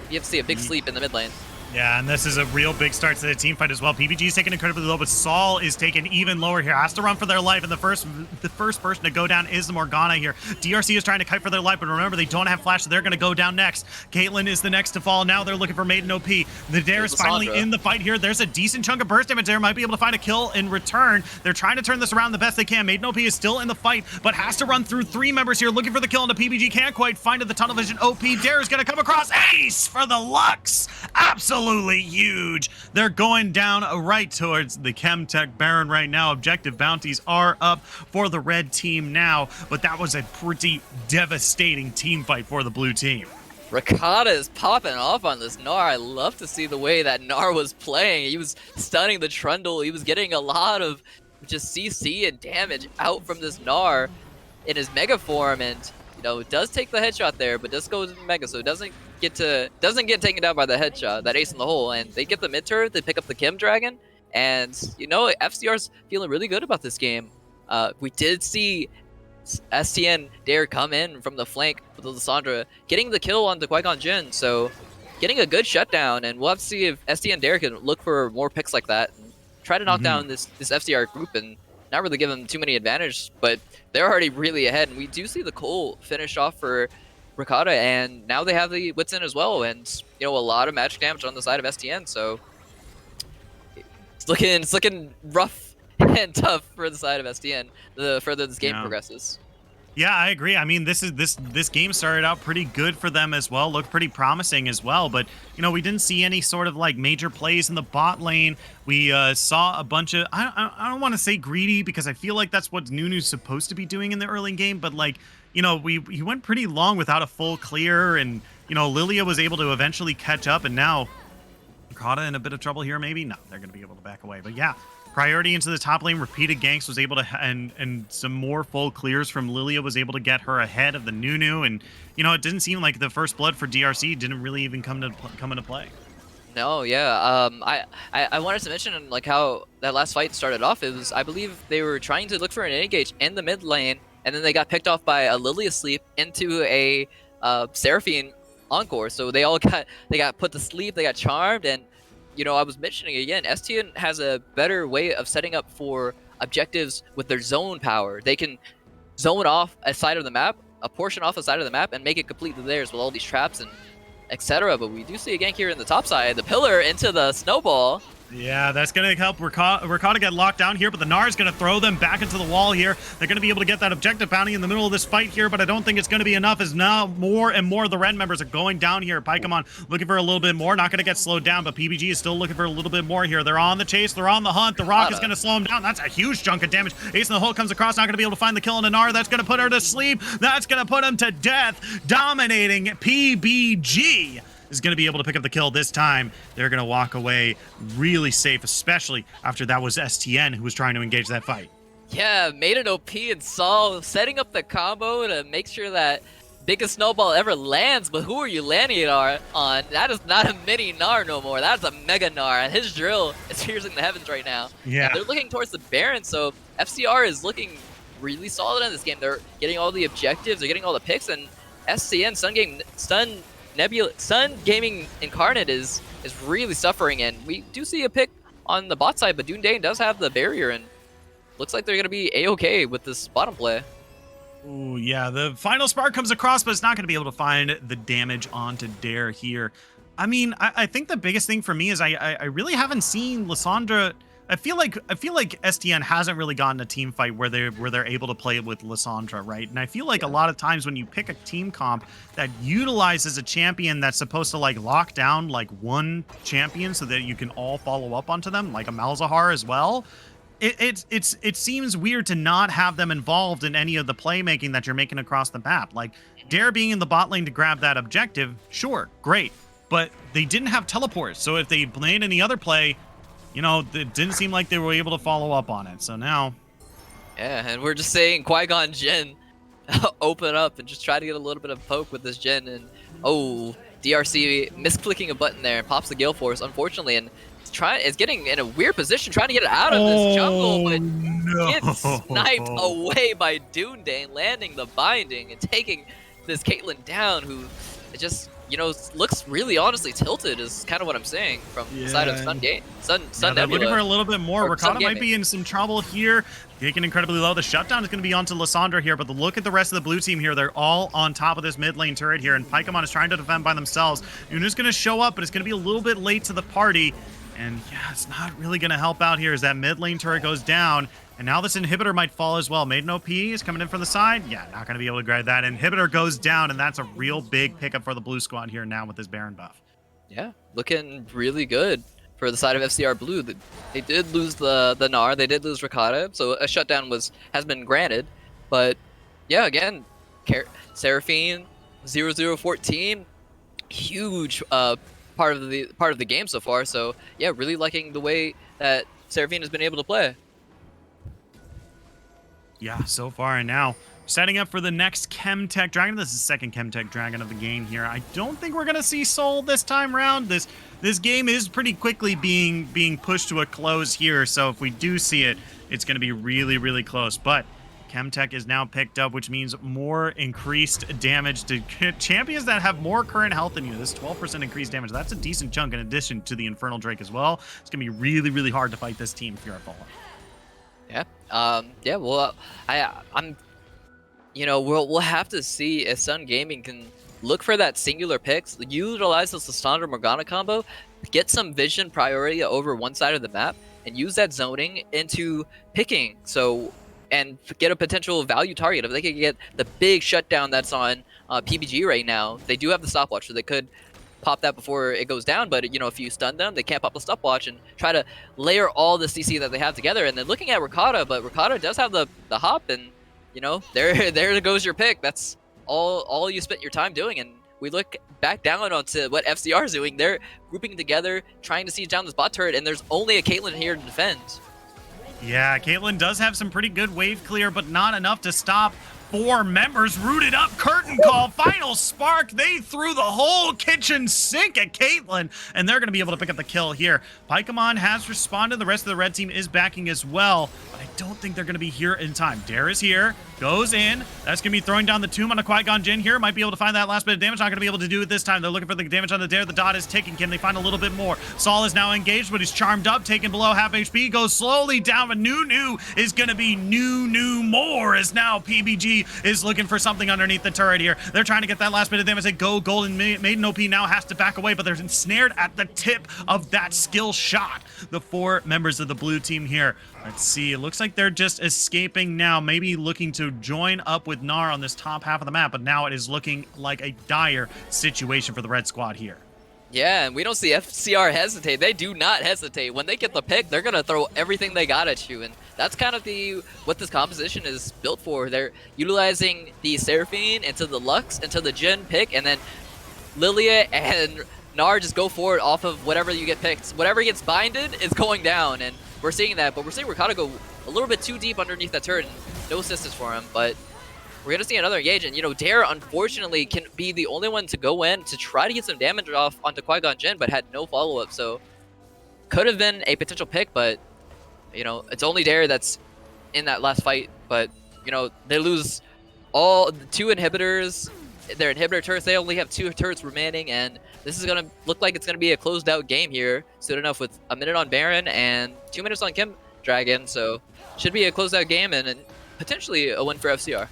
B: you have to see a big sleep in the mid lane.
A: Yeah, and this is a real big start to the team fight as well. PBG is taken incredibly low, but Saul is taken even lower here. Has to run for their life, and the first person to go down is the Morgana here. DRC is trying to kite for their life, but remember, they don't have flash, so they're going to go down next. Caitlyn is the next to fall. Now they're looking for Maiden OP. The Dare is finally in the fight here. There's a decent chunk of burst damage there. Might be able to find a kill in return. They're trying to turn this around the best they can. Maiden OP is still in the fight, but has to run through 3 members here looking for the kill, and the PBG can't quite find it. The tunnel vision OP. Dare is going to come across. Ace for the Lux. Absolutely huge. They're going down right towards the Chemtech Baron right now. Objective bounties are up for the red team now, but that was a pretty devastating team fight for the blue team.
B: Ricotta is popping off on this Gnar. I love to see the way that Gnar was playing. He was stunning the Trundle. He was getting a lot of just CC and damage out from this Gnar in his Mega form, and you know, it does take the headshot there, but does go to Mega, so it doesn't get taken down by the headshot, that ace in the hole, and they get the mid turret, they pick up the Chem Dragon, and you know, FCR's feeling really good about this game. We did see STN Dare come in from the flank with Lissandra, getting the kill on the Qui-Gon Jinn, so getting a good shutdown, and we'll have to see if STN Dare can look for more picks like that and try to knock down this FCR group and not really give them too many advantage, but they're already really ahead, and we do see the Cole finish off for Ricotta, and now they have the Wits in as well, and you know, a lot of magic damage on the side of STN, so it's looking rough and tough for the side of STN the further this game progresses.
A: Yeah, I agree. I mean, this game started out pretty good for them as well, looked pretty promising as well, but you know, we didn't see any sort of like major plays in the bot lane. We saw a bunch of, I don't want to say greedy, because I feel like that's what Nunu's supposed to be doing in the early game, but like, you know, he went pretty long without a full clear, and you know, Lilia was able to eventually catch up, and now Ricotta in a bit of trouble here maybe? No, they're going to be able to back away, but yeah. priority into the top lane, repeated ganks, was able to, and some more full clears from Lilia was able to get her ahead of the Nunu, and it didn't seem like the first blood for DRC didn't really even come into play.
B: No, yeah. I wanted to mention like how that last fight started off. It was, I believe they were trying to look for an engage in the mid lane, and then they got picked off by a Lily Asleep into a Seraphine Encore. So they got put to sleep, they got charmed, and I was mentioning again, STN has a better way of setting up for objectives with their zone power. They can zone off a side of the map, a portion off a side of the map, and make it completely theirs with all these traps and etc. But we do see a gank here in the top side. The pillar into the snowball.
A: Yeah, that's going to help Ricotta get locked down here, but the Gnar is going to throw them back into the wall here. They're going to be able to get that objective bounty in the middle of this fight here, but I don't think it's going to be enough, as now more and more of the Red members are going down here. Pokemon looking for a little bit more, not going to get slowed down, but PBG is still looking for a little bit more here. They're on the chase, they're on the hunt. The Rock is going to slow them down. That's a huge chunk of damage. Ace in the hole comes across, not going to be able to find the kill on Gnar. That's going to put her to sleep. That's going to put him to death, dominating PBG. Is going to be able to pick up the kill this time. They're going to walk away really safe, especially after that was STN who was trying to engage that fight.
B: Yeah, made an OP and Sol setting up the combo to make sure that biggest snowball ever lands, but who are you landing it on? That is not a mini Gnar no more. That's a mega Gnar, and his drill is piercing the heavens right now.
A: Yeah.
B: And they're looking towards the Baron, so FCR is looking really solid in this game. They're getting all the objectives, they're getting all the picks, and SCN, Sun Gaming Incarnate is really suffering, and we do see a pick on the bot side, but Dune does have the barrier, and looks like they're going to be A-okay with this bottom play.
A: Ooh, yeah, the final spark comes across, but it's not going to be able to find the damage onto Dare here. I mean, I think the biggest thing for me is I really haven't seen Lissandra. I feel like STN hasn't really gotten a team fight where they're able to play with Lissandra, right? And I feel like a lot of times when you pick a team comp that utilizes a champion that's supposed to like lock down like one champion so that you can all follow up onto them, like a Malzahar as well. It seems weird to not have them involved in any of the playmaking that you're making across the map. Like Dare being in the bot lane to grab that objective, sure, great, but they didn't have teleports, so if they played any other play, it didn't seem like they were able to follow up on it. So now,
B: yeah, and we're just saying Qui-Gon Jinn open up and just try to get a little bit of poke with this Jinn, and DRC misclicking a button there and pops the Gale Force, unfortunately, and is getting in a weird position trying to get out of this jungle, but gets sniped away by Dundane, landing the binding and taking this Caitlyn down, who just looks really honestly tilted, is kind of what I'm saying from the side of Sun
A: they're
B: Nebula.
A: looking for a little bit more. Ricotta might be in some trouble here. Taking incredibly low. The shutdown is going to be onto Lissandra here, but look at the rest of the blue team here. They're all on top of this mid lane turret here, and Pokemon is trying to defend by themselves. Nunu's going to show up, but it's going to be a little bit late to the party. And yeah, it's not really going to help out here as that mid lane turret goes down. And now this inhibitor might fall as well. Maiden OP is coming in from the side. Yeah, not going to be able to grab that. Inhibitor goes down, and that's a real big pickup for the blue squad here now with this Baron buff.
B: Yeah, looking really good for the side of FCR Blue. They did lose the Gnar, they did lose Ricotta, so a shutdown has been granted. But yeah, again, Seraphine 0014, huge part of the game so far. So yeah, really liking the way that Seraphine has been able to play.
A: Yeah, so far, and now setting up for the next Chemtech Dragon. This is the second Chemtech Dragon of the game here. I don't think we're gonna see Soul this time around. This game is pretty quickly being pushed to a close here, so if we do see it, it's gonna be really, really close. But Chemtech is now picked up, which means more increased damage to champions that have more current health than you. This 12% increased damage, that's a decent chunk in addition to the Infernal Drake as well. It's gonna be really, really hard to fight this team if you're at Fallout.
B: Yeah. Yeah. Well, we'll have to see if Sun Gaming can look for that singular picks, utilize this Lissandra Morgana combo, get some vision priority over one side of the map, and use that zoning into picking. And get a potential value target. If they could get the big shutdown that's on PBG right now, they do have the stopwatch, so they could pop that before it goes down. But if you stun them, they can't pop the stopwatch and try to layer all the CC that they have together. And then looking at Ricotta, but Ricotta does have the hop, and there goes your pick. That's all you spent your time doing. And we look back down onto what FCR is doing. They're grouping together, trying to siege down this bot turret, and there's only a Caitlyn here to defend.
A: Yeah, Caitlyn does have some pretty good wave clear, but not enough to stop 4 members. Rooted up, curtain call, final spark. They threw the whole kitchen sink at Caitlyn, and they're going to be able to pick up the kill here. Pokemon has responded. The rest of the red team is backing as well, but I don't think they're going to be here in time. Dare is here, goes in. That's going to be throwing down the tomb on a Qui-Gon Jinn here. Might be able to find that last bit of damage. Not going to be able to do it this time. They're looking for the damage on the Dare. The dot is ticking. Can they find a little bit more? Saul is now engaged, but he's charmed up, taken below half HP, goes slowly down, but Nunu is going to be Nunu more, as now PBG is looking for something underneath the turret here. They're trying to get that last bit of damage. They go Golden Maiden OP now has to back away, but they're ensnared at the tip of that skill shot. The 4 members of the blue team here. Let's see. It looks like they're just escaping now, maybe looking to join up with Gnar on this top half of the map, but now it is looking like a dire situation for the red squad here.
B: Yeah, and we don't see FCR hesitate. They do not hesitate. When they get the pick, they're going to throw everything they got at you. And that's kind of what this composition is built for. They're utilizing the Seraphine into the Lux, into the Jhin pick, and then Lilia and Gnar just go for it off of whatever you get picked. Whatever gets binded is going down, and we're seeing that. But we're seeing Ricotta go a little bit too deep underneath that turret, and no assistance for him. But we're going to see another engage, and, you know, Dare, unfortunately, can be the only one to go in to try to get some damage off onto Qui-Gon Jinn, but had no follow-up, so could have been a potential pick, but, you know, it's only Dare that's in that last fight, but, you know, they lose all 2 inhibitors, their inhibitor turrets. They only have 2 turrets remaining, and this is going to look like it's going to be a closed-out game here, soon enough, with a minute on Baron and 2 minutes on Kim Dragon, so should be a closed-out game and potentially a win for FCR.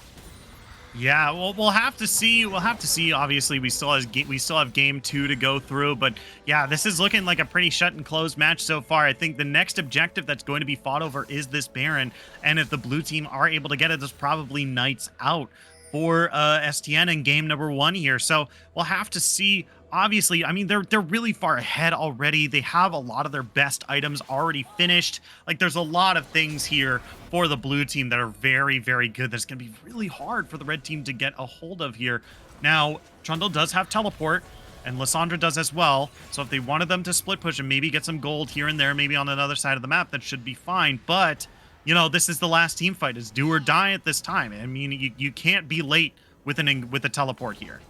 A: Yeah, well, we'll have to see. We'll have to see. Obviously, we still have game 2 to go through, but yeah, this is looking like a pretty shut and closed match so far. I think the next objective that's going to be fought over is this Baron, and if the blue team are able to get it, there's probably Knights out for STN in game number 1 here. So we'll have to see. Obviously, I mean, they're really far ahead already. They have a lot of their best items already finished. Like, there's a lot of things here for the blue team that are very, very good. That's going to be really hard for the red team to get a hold of here. Now, Trundle does have teleport, and Lissandra does as well. So if they wanted them to split push and maybe get some gold here and there, maybe on another side of the map, that should be fine. But, you know, this is the last team fight. It's do or die at this time. I mean, you can't be late with a teleport here.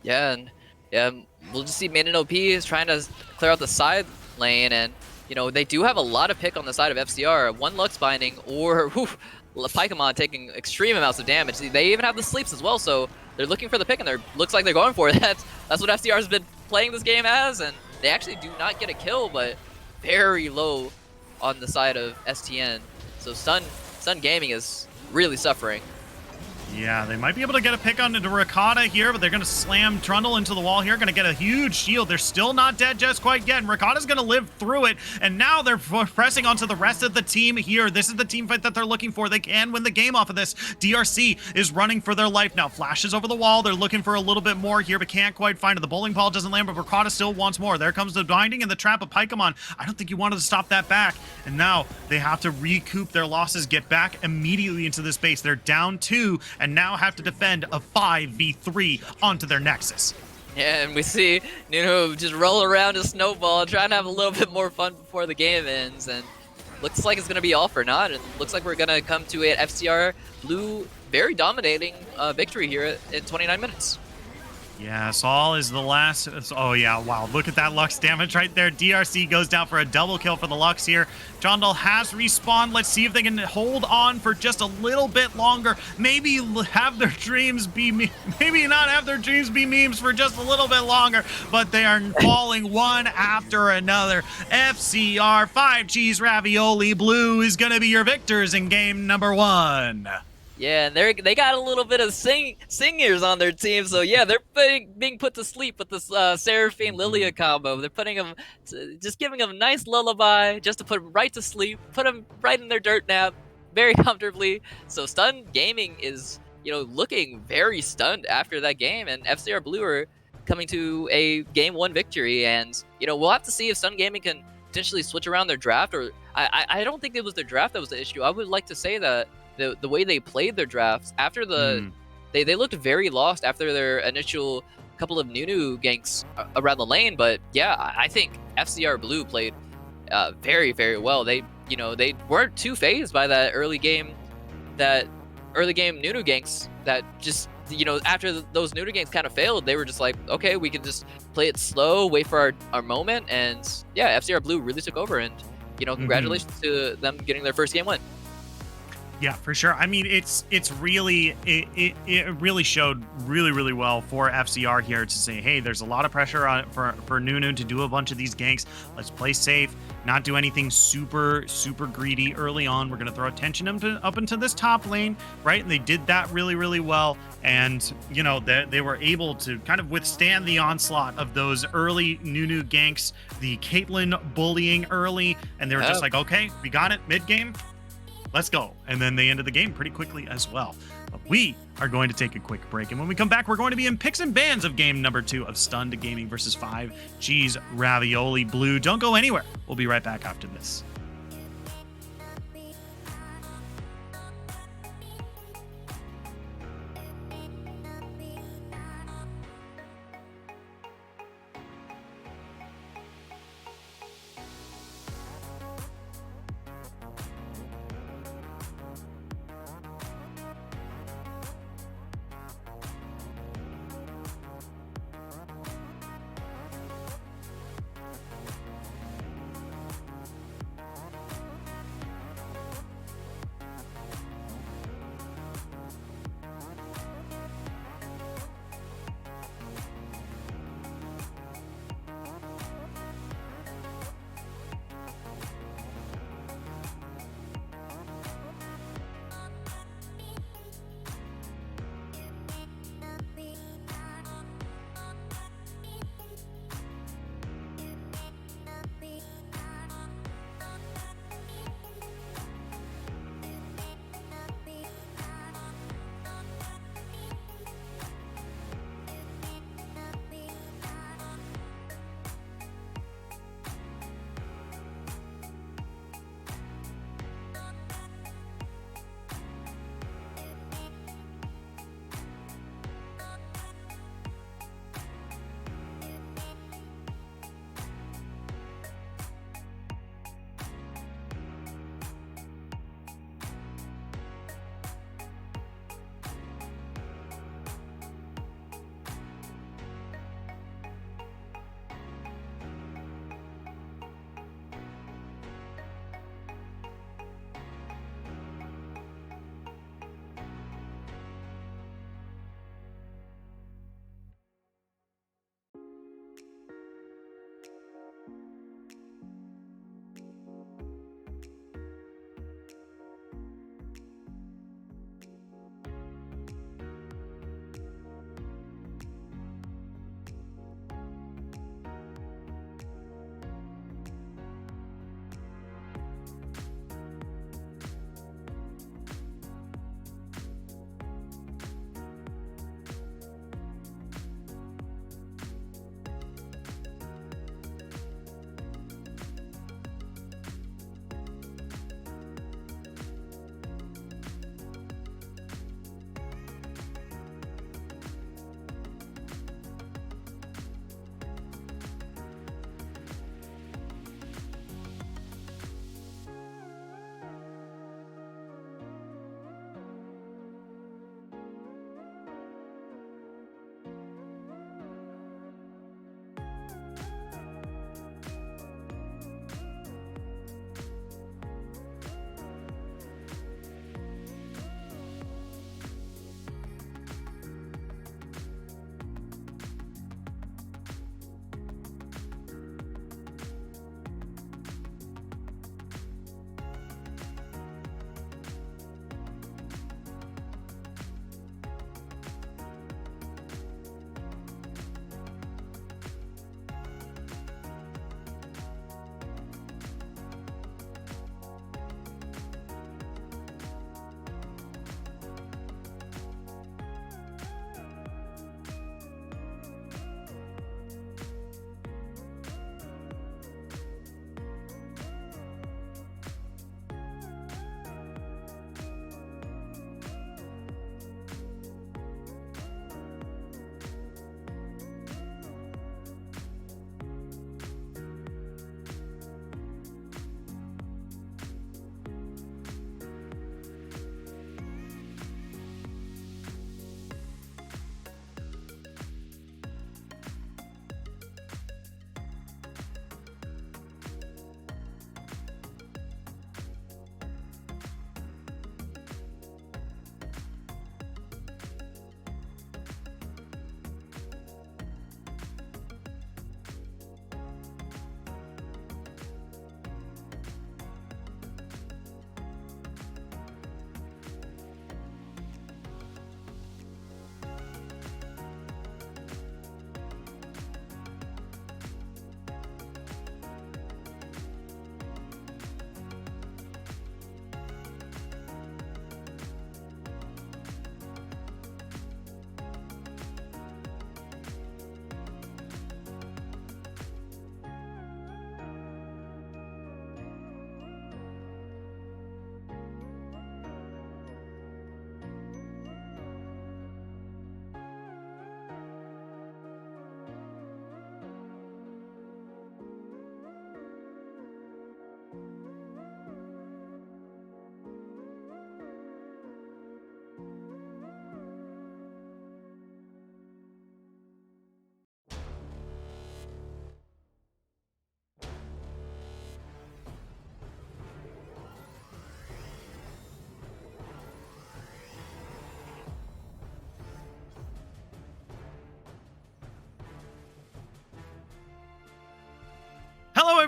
B: Yeah, and yeah, we'll just see Maiden OP is trying to clear out the side lane, and, you know, they do have a lot of pick on the side of FCR. 1 Lux binding, or Pokemon taking extreme amounts of damage. They even have the sleeps as well, so they're looking for the pick, and looks like they're going for it. That's what FCR has been playing this game as, and they actually do not get a kill, but very low on the side of STN. So Sun Gaming is really suffering.
A: Yeah, they might be able to get a pick on the Ricotta here, but they're going to slam Trundle into the wall here. Going to get a huge shield. They're still not dead just quite yet, and Ricotta's going to live through it. And now they're pressing onto the rest of the team here. This is the team fight that they're looking for. They can win the game off of this. DRC is running for their life now. Flashes over the wall. They're looking for a little bit more here, but can't quite find it. The bowling ball doesn't land, but Ricotta still wants more. There comes the binding and the trap of Pokemon. I don't think you wanted to stop that back. And now they have to recoup their losses, get back immediately into this base. They're down 2, and now have to defend a 5v3 onto their Nexus.
B: Yeah, and we see Nunu just roll around a snowball, trying to have a little bit more fun before the game ends, and looks like it's going to be all for naught, and looks like we're going to come to an FCR Blue very dominating victory here in 29 minutes.
A: Yeah, Saul is the last. Oh, yeah, wow. Look at that Lux damage right there. DRC goes down for a double kill for the Lux here. Jondal has respawned. Let's see if they can hold on for just a little bit longer. Maybe have their dreams be maybe not have their dreams be memes for just a little bit longer, but they are falling one after another. FCR 5G's Ravioli Blue is going to be your victors in game number 1.
B: Yeah, and they got a little bit of singers on their team, so yeah, they're being put to sleep with this Seraphine Lilia combo. They're putting them, just giving them a nice lullaby, just to put them right to sleep, put them right in their dirt nap, very comfortably. So Stun Gaming is, you know, looking very stunned after that game, and FCR Blue are coming to a game 1 victory, and, you know, we'll have to see if Stun Gaming can potentially switch around their draft, or I don't think it was their draft that was the issue. I would like to say that the way they played their drafts after they looked very lost after their initial couple of Nunu ganks around the lane, but yeah, I think FCR Blue played very, very well. They you know, they weren't too phased by that early game Nunu ganks that just, you know, after those Nunu ganks kind of failed, they were just like, okay, we can just play it slow, wait for our moment, and yeah, FCR Blue really took over, and, you know, congratulations to them getting their first game win.
A: Yeah, for sure. I mean, it really showed really well for FCR here to say, hey, there's a lot of pressure on for Nunu to do a bunch of these ganks. Let's play safe, not do anything super greedy early on. We're gonna throw attention up into this top lane, right? And they did that really well. And you know, they were able to kind of withstand the onslaught of those early Nunu ganks, the Caitlyn bullying early, and they were just like, okay, we got it mid game. Let's go. And then they ended the game pretty quickly as well. But we are going to take a quick break. And when we come back, we're going to be in picks and bans of game number 2 of Stunned Gaming versus 5G's Ravioli Blue. Don't go anywhere. We'll be right back after this.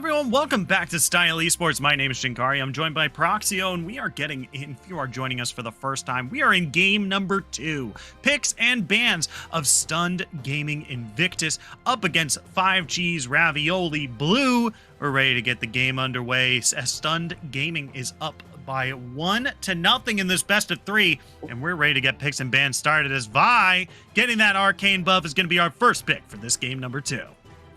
A: everyone, welcome back to Style Esports. My name is Shinkari. I'm joined by Proxio, and we are getting in. If you are joining us for the first time, we are in game number 2. Picks and bans of Stunned Gaming Invictus up against 5G's Ravioli Blue. We're ready to get the game underway. Stunned Gaming is up by 1-0 in this best of 3, and we're ready to get picks and bans started as Vi getting that arcane buff is going to be our first pick for this game number 2.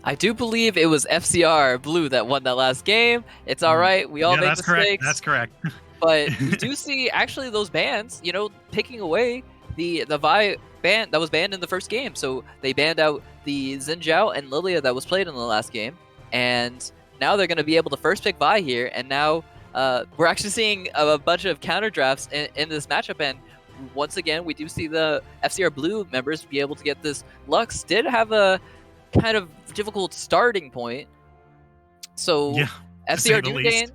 B: I do believe it was FCR Blue that won that last game. It's all right. We all make mistakes.
A: Correct. That's correct.
B: But we do see actually those bans, taking away the Vi ban that was banned in the first game. So they banned out the Xin Zhao and Lilia that was played in the last game. And now they're going to be able to first pick Vi here. And now we're actually seeing a bunch of counter drafts in this matchup. And once again, we do see the FCR Blue members be able to get this. Lux did have a kind of difficult starting point. So
A: yeah,
B: FCR Dundane,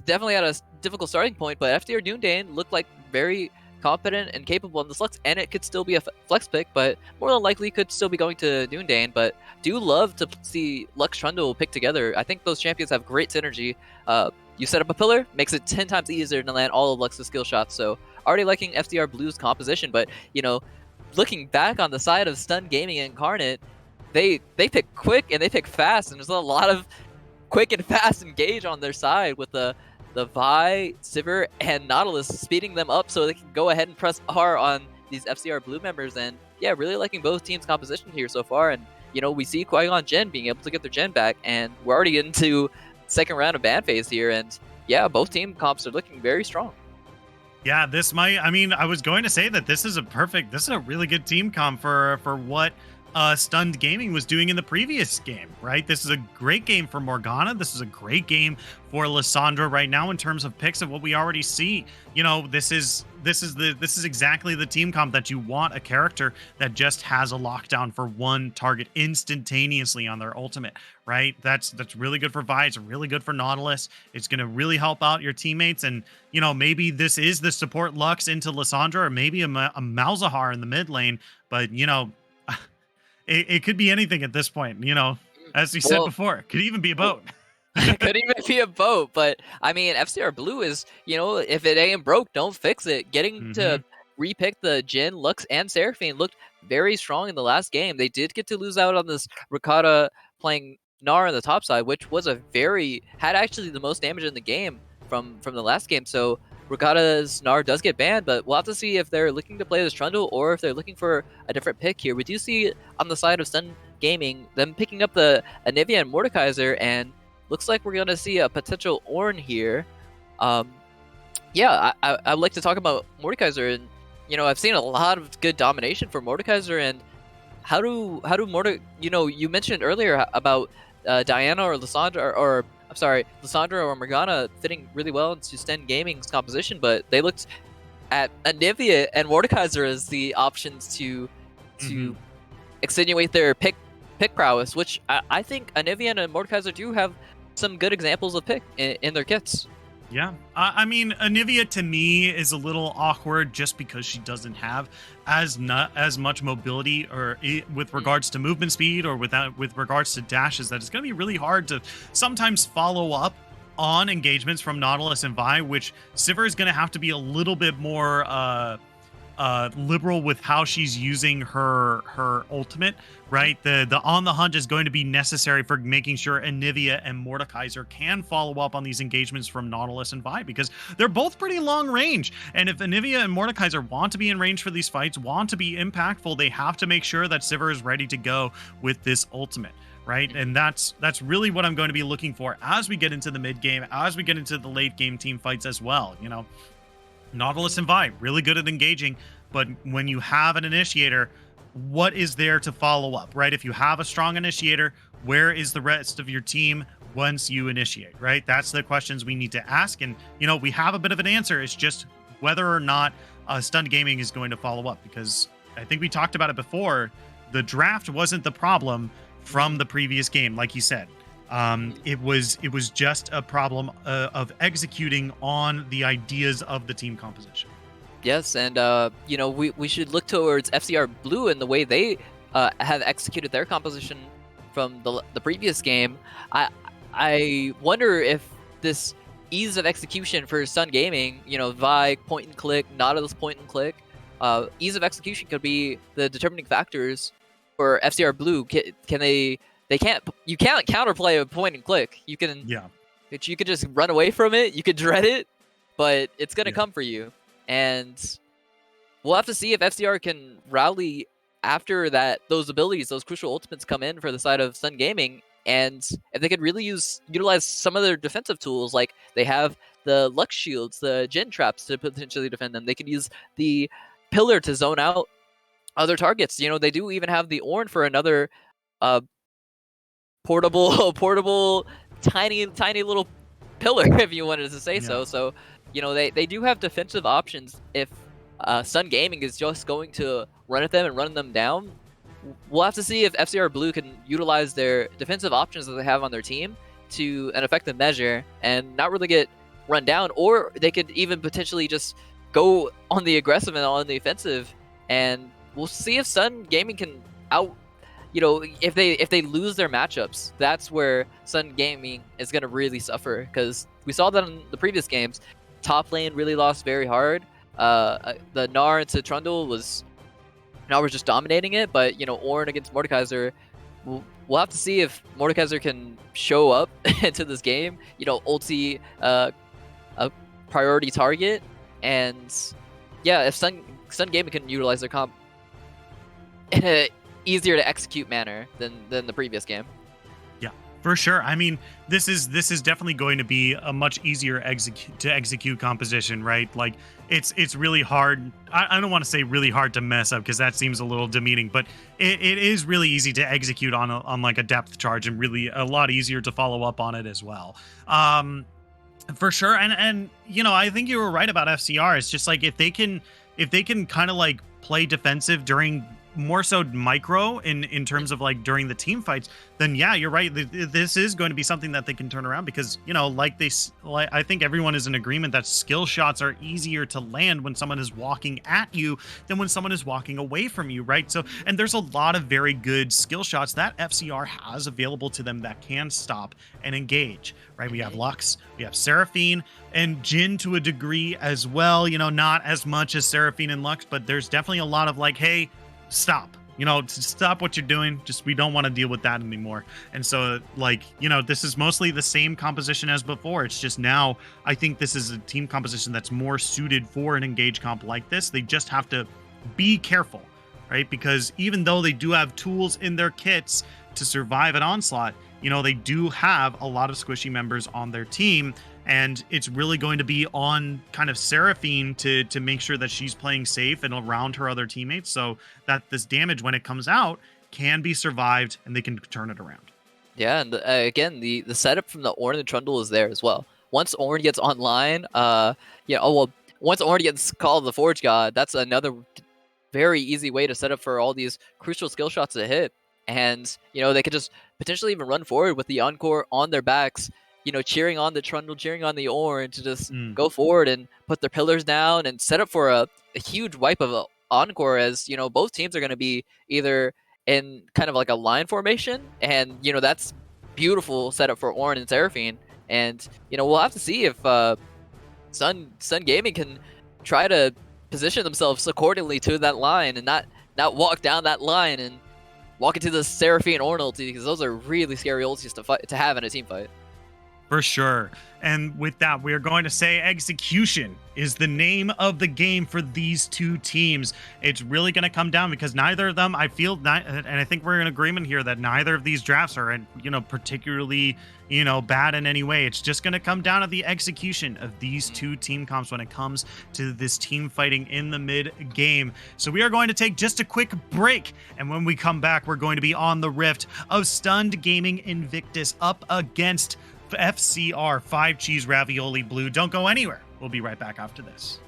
B: definitely had a difficult starting point, but FCR Dundane looked like very competent and capable in this Lux, and it could still be a flex pick, but more than likely could still be going to Dundane. But do love to see Lux Trundle pick together. I think those champions have great synergy. You set up a pillar, makes it 10 times easier to land all of Lux's skill shots. So already liking FCR Blue's composition, but looking back on the side of Stun Gaming Incarnate, they pick quick and they pick fast, and there's a lot of quick and fast engage on their side with the Vi, Sivir, and Nautilus speeding them up so they can go ahead and press R on these FCR Blue members. And yeah, really liking both teams' composition here so far. And we see Qui-Gon Jinn being able to get their gen back, and we're already into second round of ban phase here. And yeah, both team comps are looking very strong.
A: Yeah, I was going to say that this is a really good team comp for what Stunned Gaming was doing in the previous game, right? This is a great game for Morgana. This is a great game for Lissandra right now in terms of picks of what we already see. This is exactly the team comp that you want, a character that just has a lockdown for one target instantaneously on their ultimate, right? That's really good for Vi. It's really good for Nautilus. It's going to really help out your teammates. And, maybe this is the support Lux into Lissandra, or maybe a Malzahar in the mid lane, but, it could be anything at this point, as we said before. It could even be a boat.
B: It could even be a boat, but I mean, FCR Blue is, if it ain't broke, don't fix it. Getting to repick the Jhin, Lux, and Seraphine looked very strong in the last game. They did get to lose out on this Ricotta playing Gnar on the top side, which was had actually the most damage in the game from the last game. So Ricotta's Gnar does get banned, but we'll have to see if they're looking to play this Trundle or if they're looking for a different pick here. We do see on the side of Stun Gaming them picking up the Anivia and Mordekaiser, and looks like we're going to see a potential Ornn here. I'd like to talk about Mordekaiser, and I've seen a lot of good domination for Mordekaiser, and how do you mentioned earlier about Diana or Lissandra or Lissandra or Morgana fitting really well into Stun Gaming's composition, but they looked at Anivia and Mordekaiser as the options to extenuate their pick prowess, which I think Anivia and Mordekaiser do have some good examples of pick in their kits.
A: Yeah, Anivia to me is a little awkward just because she doesn't have as much mobility or with regards to movement speed or with regards to dashes, that it's going to be really hard to sometimes follow up on engagements from Nautilus and Vi, which Sivir is going to have to be a little bit more liberal with how she's using her ultimate, right? The on the hunt is going to be necessary for making sure Anivia and Mordekaiser can follow up on these engagements from Nautilus and Vi, because they're both pretty long range. And if Anivia and Mordekaiser want to be in range for these fights, want to be impactful, they have to make sure that Sivir is ready to go with this ultimate, right? And that's really what I'm going to be looking for as we get into the mid game, as we get into the late game team fights as well. Nautilus and Vi, really good at engaging, but when you have an initiator, what is there to follow up, right? If you have a strong initiator, where is the rest of your team once you initiate, right? That's the questions we need to ask. And, we have a bit of an answer. It's just whether or not Stunned Gaming is going to follow up, because I think we talked about it before. The draft wasn't the problem from the previous game, like you said. It was just a problem of executing on the ideas of the team composition.
B: Yes, and we should look towards FCR Blue and the way they have executed their composition from the previous game. I wonder if this ease of execution for Sun Gaming, Vi point and click, Nautilus point and click, ease of execution could be the determining factors for FCR Blue. Can they? You can't counterplay a point and click. You can.
A: Yeah.
B: You could just run away from it. You could dread it, but it's gonna come for you. And we'll have to see if FCR can rally after that. Those abilities, those crucial ultimates, come in for the side of Sun Gaming. And if they could really utilize some of their defensive tools, like they have the Lux Shields, the Gen Traps to potentially defend them. They can use the Pillar to zone out other targets. They do even have the Ornn for another portable, tiny little pillar, if you wanted to say so. So, they do have defensive options if Sun Gaming is just going to run at them and run them down. We'll have to see if FCR Blue can utilize their defensive options that they have on their team to an effective measure and not really get run down, or they could even potentially just go on the aggressive and on the offensive. And we'll see if Sun Gaming can if they lose their matchups, that's where Sun Gaming is going to really suffer, because we saw that in the previous games. Top lane really lost very hard. The Gnar into Trundle was just dominating it, but Ornn against Mordekaiser, we'll have to see if Mordekaiser can show up into this game. Ulti a priority target, and yeah, if Sun Gaming can utilize their comp in a easier to execute manner than the previous game.
A: Yeah, for sure. I mean, this is definitely going to be a much easier to execute composition, right? Like it's really hard. I don't want to say really hard to mess up, because that seems a little demeaning, but it is really easy to execute on like a depth charge, and really a lot easier to follow up on it as well. For sure. And I think you were right about FCR. It's just like if they can kind of like play defensive during more so micro in terms of like during the team fights, then yeah, you're right. This is going to be something that they can turn around, because I think everyone is in agreement that skill shots are easier to land when someone is walking at you than when someone is walking away from you, right? So, and there's a lot of very good skill shots that FCR has available to them that can stop and engage, right? We have Lux, we have Seraphine, and Jhin to a degree as well. Not as much as Seraphine and Lux, but there's definitely a lot of like, hey, stop, stop what you're doing. Just, we don't want to deal with that anymore. And so this is mostly the same composition as before. It's just now I think this is a team composition that's more suited for an engage comp like this. They just have to be careful, right? Because even though they do have tools in their kits to survive an onslaught, they do have a lot of squishy members on their team. And it's really going to be on kind of Seraphine to make sure that she's playing safe and around her other teammates, so that this damage, when it comes out, can be survived and they can turn it around.
B: Yeah, and again, the setup from the Ornn and Trundle is there as well. Once Ornn gets online, once Ornn gets called the Forge God, that's another very easy way to set up for all these crucial skill shots to hit. And they could just potentially even run forward with the Encore on their backs, cheering on the Trundle, cheering on the Ornn to just go forward and put their pillars down and set up for a huge wipe of Encore, as both teams are going to be either in kind of like a line formation, and that's beautiful setup for Ornn and Seraphine. And we'll have to see if Sun Gaming can try to position themselves accordingly to that line and not walk down that line and walk into the Seraphine Ornn ulti, because those are really scary ultis to have in a team fight.
A: For sure. And with that, we are going to say execution is the name of the game for these two teams. It's really going to come down, because neither of them, I feel, and I think we're in agreement here that neither of these drafts are, particularly, bad in any way. It's just going to come down to the execution of these two team comps when it comes to this team fighting in the mid game. So we are going to take just a quick break. And when we come back, we're going to be on the rift of Stunned Gaming Invictus up against FCR 5 Cheese Ravioli Blue. Don't go anywhere. We'll be right back after this.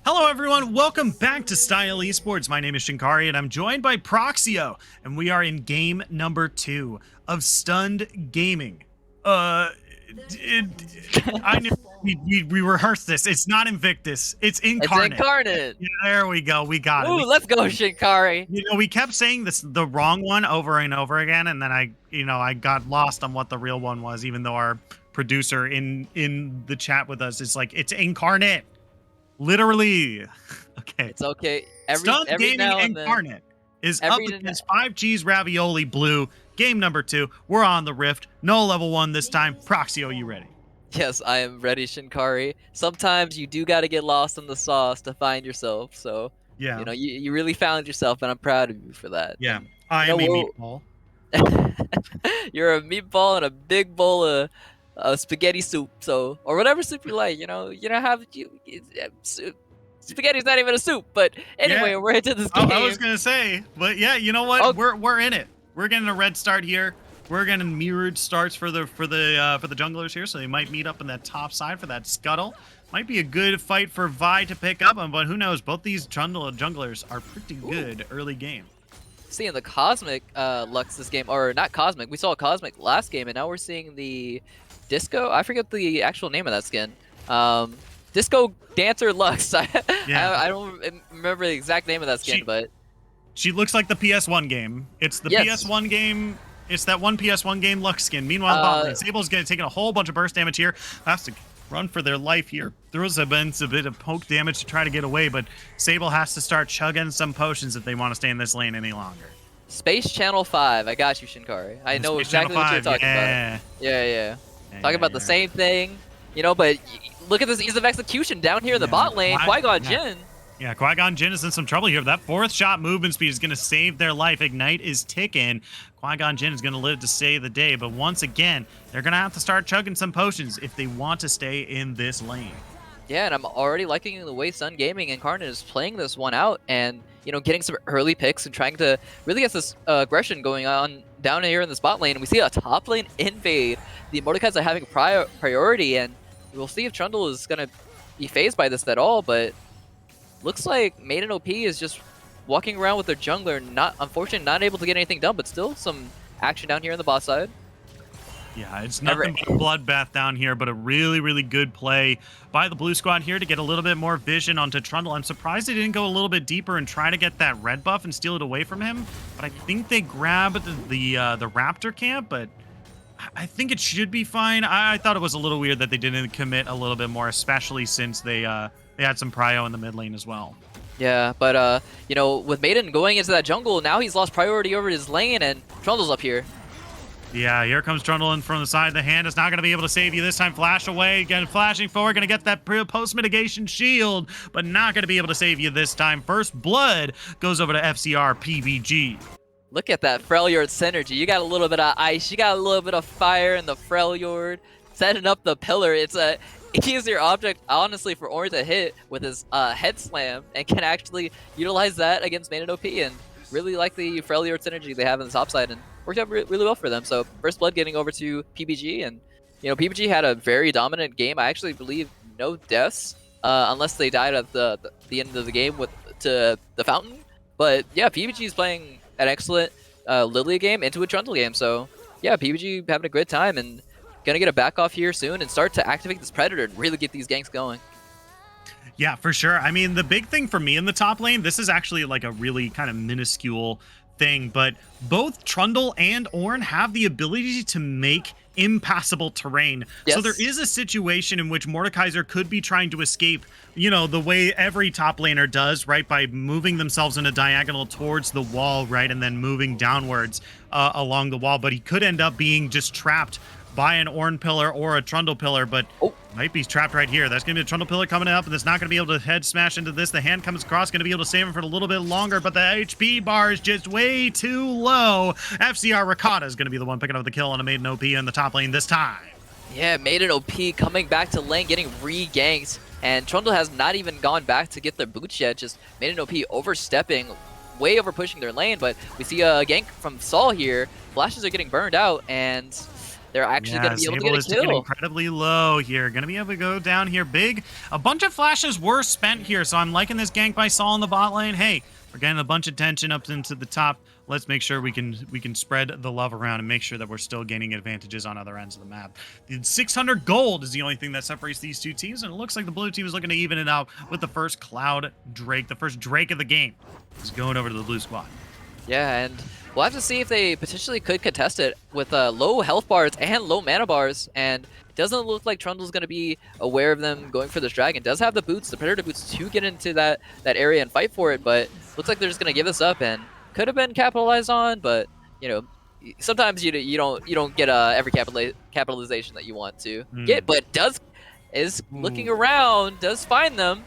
A: Hello everyone, welcome back to Style Esports. My name is Shinkari and I'm joined by Proxio, and we are in game number 2 of Stunned Gaming. I knew we rehearsed this. It's not Invictus, it's Incarnate.
B: It's Incarnate.
A: Yeah, there we go, we got it.
B: Ooh, let's go, Shinkari.
A: You know, we kept saying the wrong one over and over again, and then I got lost on what the real one was, even though our producer in the chat with us is like, it's Incarnate. Literally. Okay.
B: It's okay.
A: Stunned Gaming Incarnate is up against 5G's Ravioli Blue. Game number 2. We're on the Rift. No level 1 this time. Proxio, you ready?
B: Yes, I am ready, Shinkari. Sometimes you do got to get lost in the sauce to find yourself. So,
A: yeah,
B: you know, you really found yourself, and I'm proud of you for that.
A: Yeah, I am a meatball.
B: You're a meatball in a big bowl of spaghetti soup, so, or whatever soup you like, spaghetti's not even a soup, but anyway, we're into this game.
A: I was gonna say, but yeah, you know what? We're in it. We're getting a red start here. We're getting mirrored starts for the junglers here, so they might meet up in that top side for that scuttle. Might be a good fight for Vi to pick up on, but who knows? Both these junglers are pretty good early game.
B: Seeing the Cosmic Lux this game, or not Cosmic, we saw a Cosmic last game, and now we're seeing the Disco. I forget the actual name of that skin. Disco Dancer Lux. I don't remember the exact name of that skin, but
A: she looks like the PS1 game. It's the PS1 game. It's that one PS1 game Lux skin. Meanwhile, Sable's taking a whole bunch of burst damage here. Has to run for their life here. Throws a bit of poke damage to try to get away, but Sable has to start chugging some potions if they want to stay in this lane any longer.
B: Space Channel 5. I got you, Shinkari. I know exactly what you're talking about. Yeah. Talking about the same thing, but look at this ease of execution down here in the bot lane. Qui-Gon Jinn.
A: Yeah, Qui-Gon Jinn is in some trouble here. That 4th shot movement speed is going to save their life. Ignite is ticking. Qui-Gon Jinn is going to live to save the day, but once again, they're going to have to start chugging some potions if they want to stay in this lane.
B: Yeah, and I'm already liking the way Sun Gaming Incarnate is playing this one out and, getting some early picks and trying to really get this aggression going on down here in this bot lane. And we see a top lane invade. The Mordekai's are having priority, and we'll see if Trundle is going to be phased by this at all, but looks like Maiden OP is just walking around with their jungler, unfortunately not able to get anything done, but still some action down here on the bot side.
A: Yeah, it's nothing but a bloodbath down here, but a really, really good play by the blue squad here to get a little bit more vision onto Trundle. I'm surprised they didn't go a little bit deeper and try to get that red buff and steal it away from him, but I think they grabbed the Raptor camp, but I think it should be fine. I thought it was a little weird that they didn't commit a little bit more, especially since they had some prio in the mid lane as well.
B: Yeah, but with Maiden going into that jungle, now he's lost priority over his lane, and Trundle's up here.
A: Yeah, here comes Trundle in from the side. The hand is not going to be able to save you this time. Flash away, again, flashing forward, going to get that post-mitigation shield, but not going to be able to save you this time. First blood goes over to FCR PBG.
B: Look at that Freljord synergy. You got a little bit of ice, you got a little bit of fire in the Freljord, setting up the pillar. It's a easier object, honestly, for Ornn to hit with his head slam, and can actually utilize that against Maiden OP, and really like the Freljord synergy they have on the top side, and worked out really well for them. So first blood getting over to PBG, and PBG had a very dominant game. I actually believe no deaths, unless they died at the end of the game to the fountain. But yeah, PBG is playing an excellent Lilia game into a Trundle game. So yeah, PBG having a great time and gonna get a back off here soon and start to activate this Predator and really get these ganks going.
A: Yeah, for sure. I mean, the big thing for me in the top lane, this is actually like a really kind of minuscule thing, but both Trundle and Ornn have the ability to make impassable terrain.
B: Yes.
A: So there is a situation in which Mordekaiser could be trying to escape, the way every top laner does, right? By moving themselves in a diagonal towards the wall, right? And then moving downwards along the wall. But he could end up being just trapped by an Ornn pillar or a Trundle pillar, but might be trapped right here. That's going to be a Trundle pillar coming up, and it's not going to be able to head smash into this. The hand comes across, going to be able to save him for a little bit longer, but the HP bar is just way too low. FCR Rakata is going to be the one picking up the kill on a Maiden OP in the top lane this time.
B: Yeah, Maiden OP coming back to lane, getting re-ganked, and Trundle has not even gone back to get their boots yet. Just Maiden OP overstepping, way over pushing their lane, but we see a gank from Saul here. Flashes are getting burned out, and they're actually going to be able to get a
A: Sable is taking
B: kill.
A: incredibly low here. Going to be able to go down here big. A bunch of flashes were spent here, so I'm liking this gank by Saul in the bot lane. Hey, we're getting a bunch of tension up into the top. Let's make sure we can spread the love around and make sure that we're still gaining advantages on other ends of the map. The 600 gold is the only thing that separates these two teams, and it looks like the blue team is looking to even it out with the first Cloud Drake, the first Drake of the game. Is going over to the blue squad.
B: Yeah, and we'll have to see if they potentially could contest it with low health bars and low mana bars, and it doesn't look like Trundle's going to be aware of them going for this dragon. Does have the boots, the Predator boots, to get into that area and fight for it, but looks like they're just going to give this up, and could have been capitalized on, but, you know, sometimes you don't get every capitalization that you want to get, but is looking around, does find them.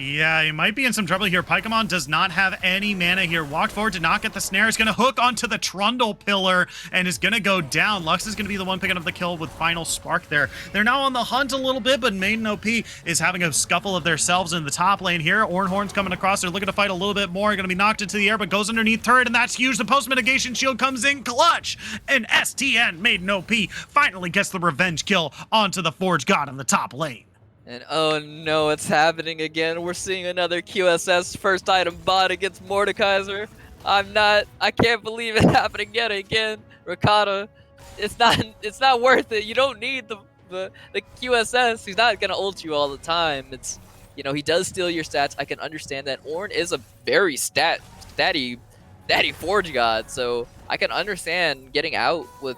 A: Yeah, he might be in some trouble here. Pokemon does not have any mana here. Walked forward to not get the snare. Is going to hook onto the Trundle pillar and is going to go down. Lux is going to be the one picking up the kill with Final Spark there. They're now on the hunt a little bit, but Maiden OP is having a scuffle of themselves in the top lane here. Ornhorn's coming across. They're looking to fight a little bit more. Going to be knocked into the air, but goes underneath turret, and that's huge. The post-mitigation shield comes in clutch, and STN, Maiden OP, finally gets the revenge kill onto the Forge God in the top lane.
B: And oh no, it's happening again. We're seeing another QSS first item bot against Mordekaiser. I can't believe it happening yet again. Ricotta, it's not worth it. You don't need the QSS. He's not gonna ult you all the time. It's, you know, he does steal your stats. I can understand that. Ornn is a very statty Forge God, so I can understand getting out with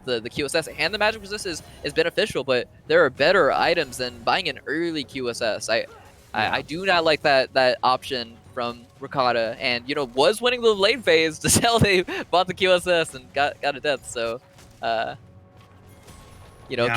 B: the QSS, and the magic resist is beneficial, but there are better items than buying an early QSS. I do not like that option from Ricotta, and, you know, was winning the late phase until they bought the QSS and got a death. So you know,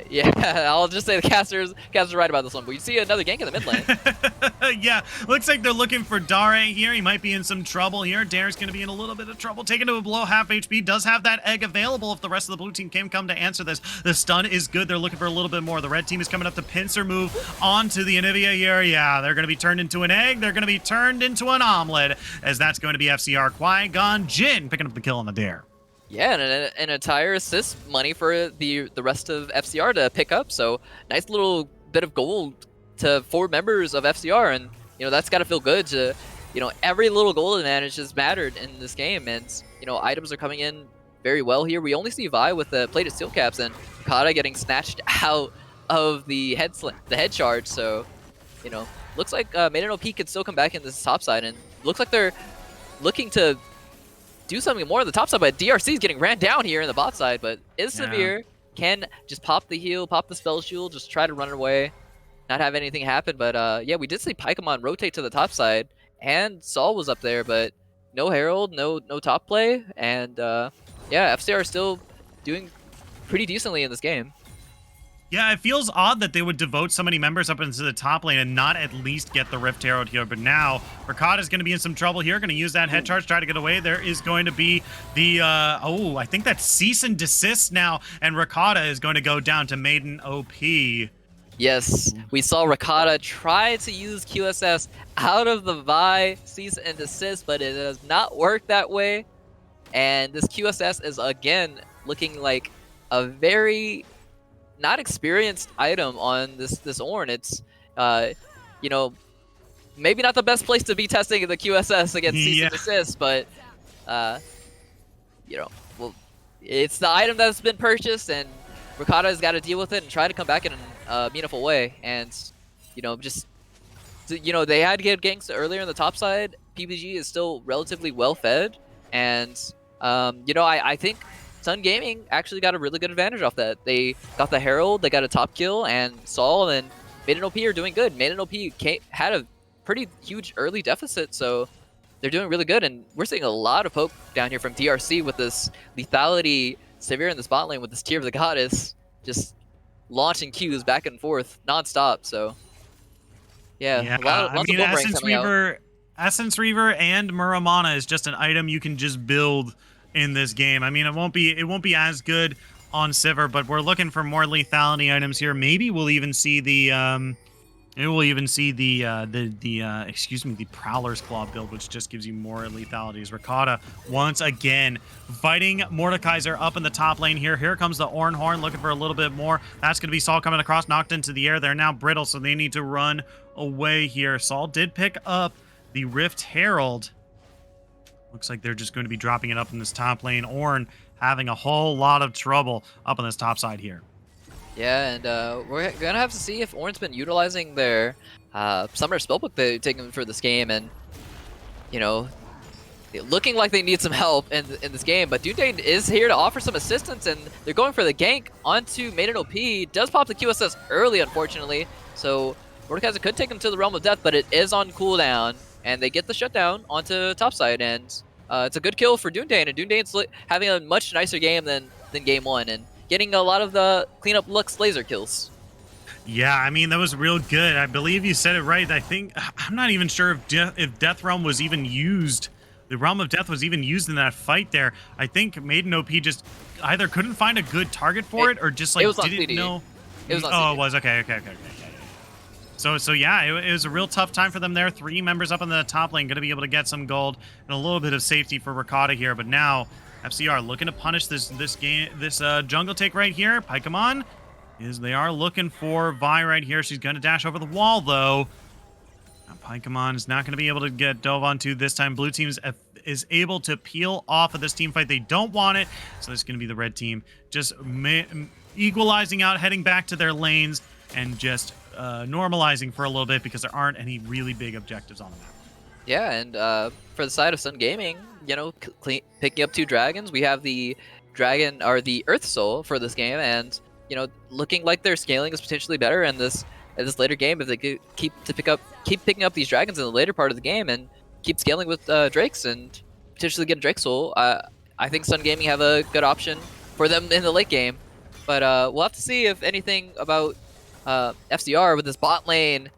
B: yeah. I'll just say the caster's right about this one, but you see another gank in the mid lane.
A: Yeah, looks like they're looking for Dare here. He might be in some trouble here. Dare's going to be in a little bit of trouble. Taken to a below half HP. Does have that egg available if the rest of the blue team can come to answer this. The stun is good. They're looking for a little bit more. The red team is coming up to pincer move onto the Anivia here. Yeah, they're going to be turned into an egg. They're going to be turned into an omelet, as that's going to be FCR Qui-Gon Jinn picking up the kill on the Dare.
B: Yeah, and an entire assist money for the rest of FCR to pick up. So nice little bit of gold to 4 members of FCR, and, you know, that's got to feel good. To, you know, every little gold advantage has mattered in this game, and, you know, items are coming in very well here. We only see Vi with the plated steel caps, and Kata getting snatched out of the head charge. So, you know, looks like Maiden OP could still come back in this top side, and looks like they're looking to do something more on the top side, but DRC is getting ran down here in the bot side, but is severe. Can just pop the heal, pop the spell shield, just try to run away, not have anything happen. But yeah, we did see Pokemon rotate to the top side, and Saul was up there, but no Herald, no top play, and yeah, FCR is still doing pretty decently in this game.
A: Yeah, it feels odd that they would devote so many members up into the top lane and not at least get the Rift Herald here. But now, Ricotta is going to be in some trouble here. Going to use that head charge, try to get away. There is going to be the, oh, I think that's cease and desist now. And Ricotta is going to go down to Maiden OP.
B: Yes, we saw Ricotta try to use QSS out of the Vi cease and desist, but it does not work that way. And this QSS is, again, looking like a very not experienced item on this Ornn. It's you know, maybe not the best place to be testing the QSS against cease and desist, but you know, well, it's the item that's been purchased, and Ricotta has got to deal with it and try to come back in a meaningful way. And, you know, just, you know, they had to get ganks earlier in the top side. PBG is still relatively well fed, and you know, I think Sun Gaming actually got a really good advantage off that. They got the Herald, they got a top kill, and Saul and Maiden OP are doing good. Maiden OP had a pretty huge early deficit, so they're doing really good. And we're seeing a lot of poke down here from DRC with this lethality severe in this bot lane with this Tear of the Goddess just launching Qs back and forth non-stop. So yeah, lots of boomerangs coming out.
A: Essence Reaver and Muramana is just an item you can just build in this game. I mean, it won't be as good on Sivir, but we're looking for more lethality items here. Maybe we'll even see the Maybe we'll even see the excuse me, the Prowler's Claw build, which just gives you more lethality. As Ricotta once again fighting Mordekaiser up in the top lane here. Here comes the Ornhorn looking for a little bit more. That's going to be Saul coming across, knocked into the air. They're now brittle, so they need to run away here. Saul did pick up the Rift Herald. Looks like they're just going to be dropping it up in this top lane. Ornn having a whole lot of trouble up on this top side here.
B: Yeah, and we're going to have to see if Ornn's been utilizing their Summer Spellbook they've taken for this game, and, you know, looking like they need some help in this game, but Dune is here to offer some assistance, and they're going for the gank onto Maiden OP. Does pop the QSS early, unfortunately, so Mordekaiser could take him to the Realm of Death, but it is on cooldown, and they get the shutdown onto topside, and it's a good kill for Dune, and Dune's having a much nicer game than game one, and getting a lot of the cleanup Lux laser kills.
A: Yeah, I mean, that was real good. I believe you said it right. I think, I'm not even sure if Death Realm was even used. The Realm of Death was even used in that fight there. I think Maiden OP just either couldn't find a good target for it or just like didn't know.
B: It was on
A: CD. It was. Okay. So yeah, it was a real tough time for them there. 3 members up in the top lane, going to be able to get some gold and a little bit of safety for Ricotta here. But now FCR looking to punish this jungle take right here. Paikamon they are looking for Vi right here. She's going to dash over the wall though. Now Paikamon is not going to be able to get dove onto this time. Blue team is able to peel off of this team fight. They don't want it, so it's going to be the red team just equalizing out, heading back to their lanes, and just normalizing for a little bit because there aren't any really big objectives on the map.
B: Yeah, and for the side of Sun Gaming, you know, picking up 2 dragons, we have the dragon or the Earth Soul for this game, and you know, looking like their scaling is potentially better in this later game if they could keep picking up these dragons in the later part of the game and keep scaling with Drakes and potentially get a Drake Soul. I think Sun Gaming have a good option for them in the late game, but we'll have to see if anything about FCR with this bot lane